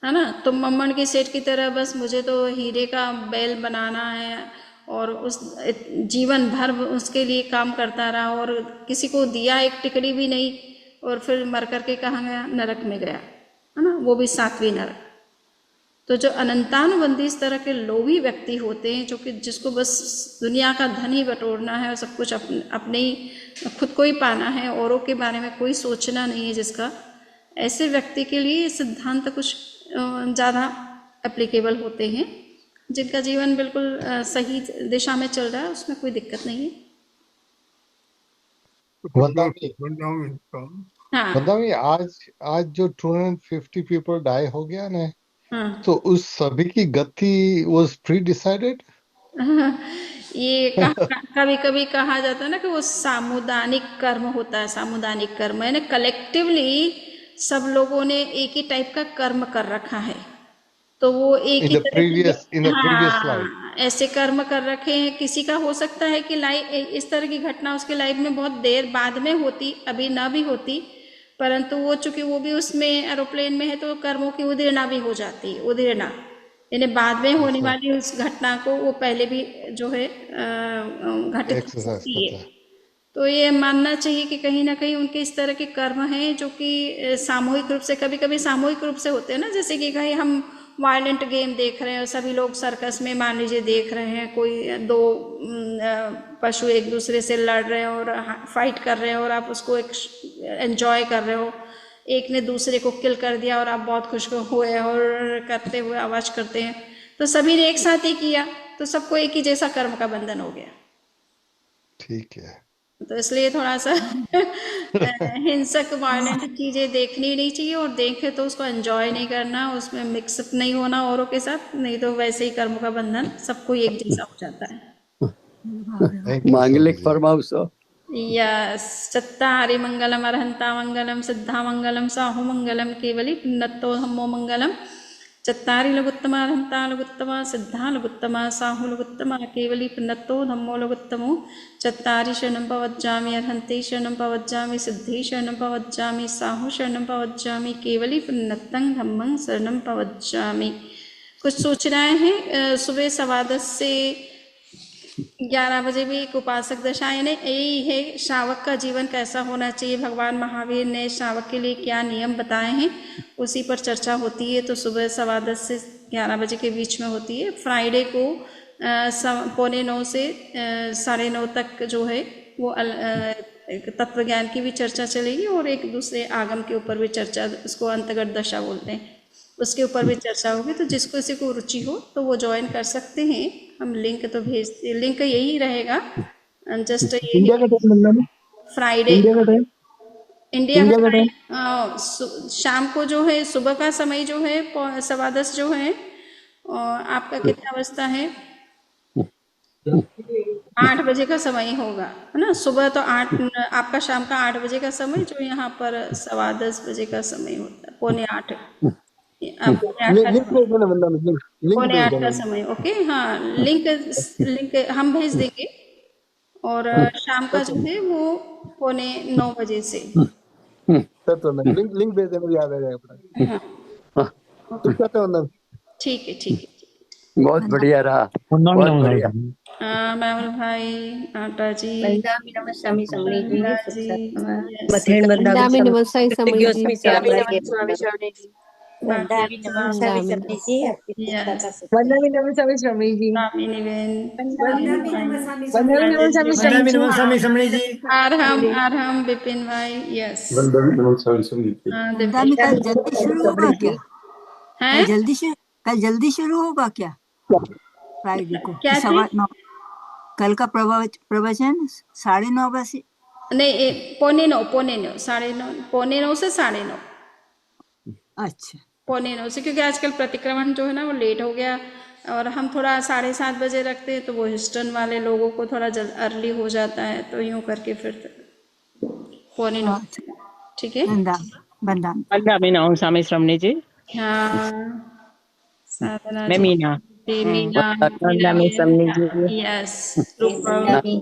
है ना, तो मम्मण की सेठ की तरह बस मुझे तो हीरे का बैल बनाना है, और उस जीवन भर उसके लिए काम करता रहा और किसी को दिया एक टिकड़ी भी नहीं, और फिर मर करके कहाँ गया? नरक में गया, है ना, वो भी 7वीं नरक। तो जो अनंतानुबंधी इस तरह के लोभी व्यक्ति होते हैं, जो कि जिसको बस दुनिया का धन ही बटोरना है और सब कुछ अपने ही खुद को ही पाना है, औरों के बारे में कोई सोचना नहीं है जिसका, ऐसे व्यक्ति के लिए सिद्धांत कुछ ज़्यादा एप्लीकेबल होते हैं। जिनका जीवन बिल्कुल सही दिशा में चल रहा है उसमें कोई दिक्कत नहीं है। हाँ बताइए, आज आज जो 250 पीपल डाई हो गया ना, हाँ तो उस सभी की गति वाज प्री डिसाइडेड। ये कभी कभी कहा जाता है ना कि वो सामुदायिक कर्म होता है। सामुदायिक कर्म यानी कलेक्टिवली सब लोगों ने एक ही टाइप का कर्म कर रखा है, तो वो एक ही तरह इन द प्रीवियस लाइफ हाँ ऐसे कर्म कर रखे हैं। किसी का हो सकता है कि इस तरह की घटना उसके लाइफ में बहुत देर बाद में होती, अभी ना भी होती, परंतु वो चूंकि वो भी उसमें एरोप्लेन में है तो कर्मों की उदीर्णा भी हो जाती है। उदीर्णा यानी बाद में होने वाली उस घटना को वो पहले भी जो है घटित हो एक्सरसाइज सकती है। करता है। तो ये मानना चाहिए कि कहीं ना कहीं उनके इस तरह के कर्म हैं जो कि सामूहिक रूप से, कभी कभी सामूहिक रूप से होते हैं ना, जैसे कि कहीं हम वायलेंट गेम देख रहे हैं और सभी लोग सर्कस में मान लीजिए देख रहे हैं, कोई 2 पशु एक दूसरे से लड़ रहे हैं और फाइट कर रहे हैं और आप उसको एक एंजॉय कर रहे हो, एक ने दूसरे को किल कर दिया और आप बहुत खुश हुए और करते हुए आवाज करते हैं, तो सभी ने एक साथ ही किया तो सबको एक ही जैसा कर्म का बंधन हो गया। ठीक है। तो इसलिए थोड़ा सा हिंसक वायलेंट चीजें देखनी नहीं चाहिए, और देखे तो उसको एंजॉय नहीं करना, उसमें मिक्सअप नहीं होना औरों के साथ, नहीं तो वैसे ही कर्मों का बंधन सबको एक जैसा हो जाता है। Thank you, मांगलिक Swamiji. फार्म हाउस हो। यस चत्तारि मंगलम अरहंता मंगलम सिद्धा मंगलम साहु मंगलम केवली पुण्यत्तो धम्मो मंगलम चत्तारि लघुत्तमा अरहंता लघुत्तमा सिद्धा लघुत्तमा साहु लघुत्तमा केवली पुण्यत्तो धम्मो लघुत्तमो चत्तारि शरणं पवज्जामि अरहन्ते शरणं पवज्जामि सिद्धे शरणं पवज्जामि साहु शरणं पवज्जामि केवली पुण्यत्तं धम्मं शरणं पवज्जामि। कुछ सूचनाएं हैं सुबह 10:15 से 11 बजे भी एक उपासक दशा, यानी यही है श्रावक का जीवन कैसा होना चाहिए, भगवान महावीर ने श्रावक के लिए क्या नियम बताए हैं उसी पर चर्चा होती है। तो सुबह 10:15 से 11 बजे के बीच में होती है। फ्राइडे को 8:45 से 9:30 तक जो है वो तत्व ज्ञान की भी चर्चा चलेगी और एक दूसरे आगम के ऊपर भी चर्चा, उसको अंतर्गत दशा बोलते हैं, उसके ऊपर भी चर्चा होगी। तो जिसको किसी को रुचि हो तो वो ज्वाइन कर सकते हैं। हम लिंक तो भेजते, लिंक यही रहेगा, जस्ट ये इंडिया का टाइम मिलना है, फ्राइडे इंडिया का टाइम, इंडिया इंडिया का का टाइम टाइम शाम को जो है, सुबह का समय जो है 10:15 जो है, और आपका कितना बजता है 8 बजे का समय होगा, है ना। सुबह तो 8, आपका शाम का 8 बजे का समय, जो यहाँ पर 10:15 बजे का समय होता है, 7:45 पौने 8 का लिंक समय, भेज देना बंदा में, लिंक 7:45 भेज का देना। समय। ओके, हाँ, लिंक लिंक हम भेज देंगे। और शाम का जो है वो 8:45 बजे से। तो मैं लिंक भेज देना, याद आ जाएगा पता। हाँ, ठीक कहते हो बंदा। ठीक है, ठीक है। बहुत बढ़िया रहा, बहुत बढ़िया। मैहुल भाई, आटा जी, वंदामि नमः स्वामी समणी जी, मीना सुख जी, सत्संग yes, मथेन वंदामि वंदामि स्वामी नमः समणी जी, स्वामी वंदामि नमः स्वामी शरणे जी, वंदामि नमः स्वामी समणी जी, आपकी कृपा का सत्संग। वंदना नमः स्वामी स्वामी जी, कामिनी बेन, वंदना राजेश नमः स्वामी जी, स्वामी जी, आरहम विपिन भाई, यस, वंदना नमस्कार समिति। वंदामी कल जल्दी शुरू होगा क्या? हैं कल जल्दी शुरू होगा क्या? फ्राइडे को क्या चीज? 9:15 कल का प्रवचन 9:30 बजे। नहीं, 8:45, 9:30, 8:45 से 9:30, अच्छा, 8:45 से, क्योंकि आजकल प्रतिक्रमण जो है ना वो लेट हो गया, और हम थोड़ा 7:30 बजे रखते हैं, तो वो ह्यूस्टन वाले लोगों को थोड़ा अर्ली हो जाता है, तो यूं करके फिर 8:45, ठीक है। वंदामी वंदामि नमः स्वामी स्वामी जी, हाँ, साधना मैं जी, मीना, मीना, वंदामि स्वामी जी, यस, वंदामि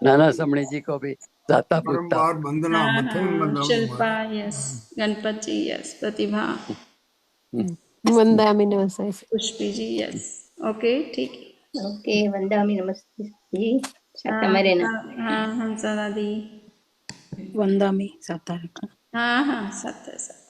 नाना समणी जी को भी दाता पुता। बारंबार वंदना मथे वंदना शिल्पा, यस, गणपत जी, यस, प्रतिभा, वंदामि नमः समणी। पुष्पी जी, यस, ओके, ठीक है। ओके वंदामि नमस्ते जी, शाखा में रहना। हाँ, हंसा दादी, वंदामि सातारा। हाँ, हाँ, सत्य सत्य।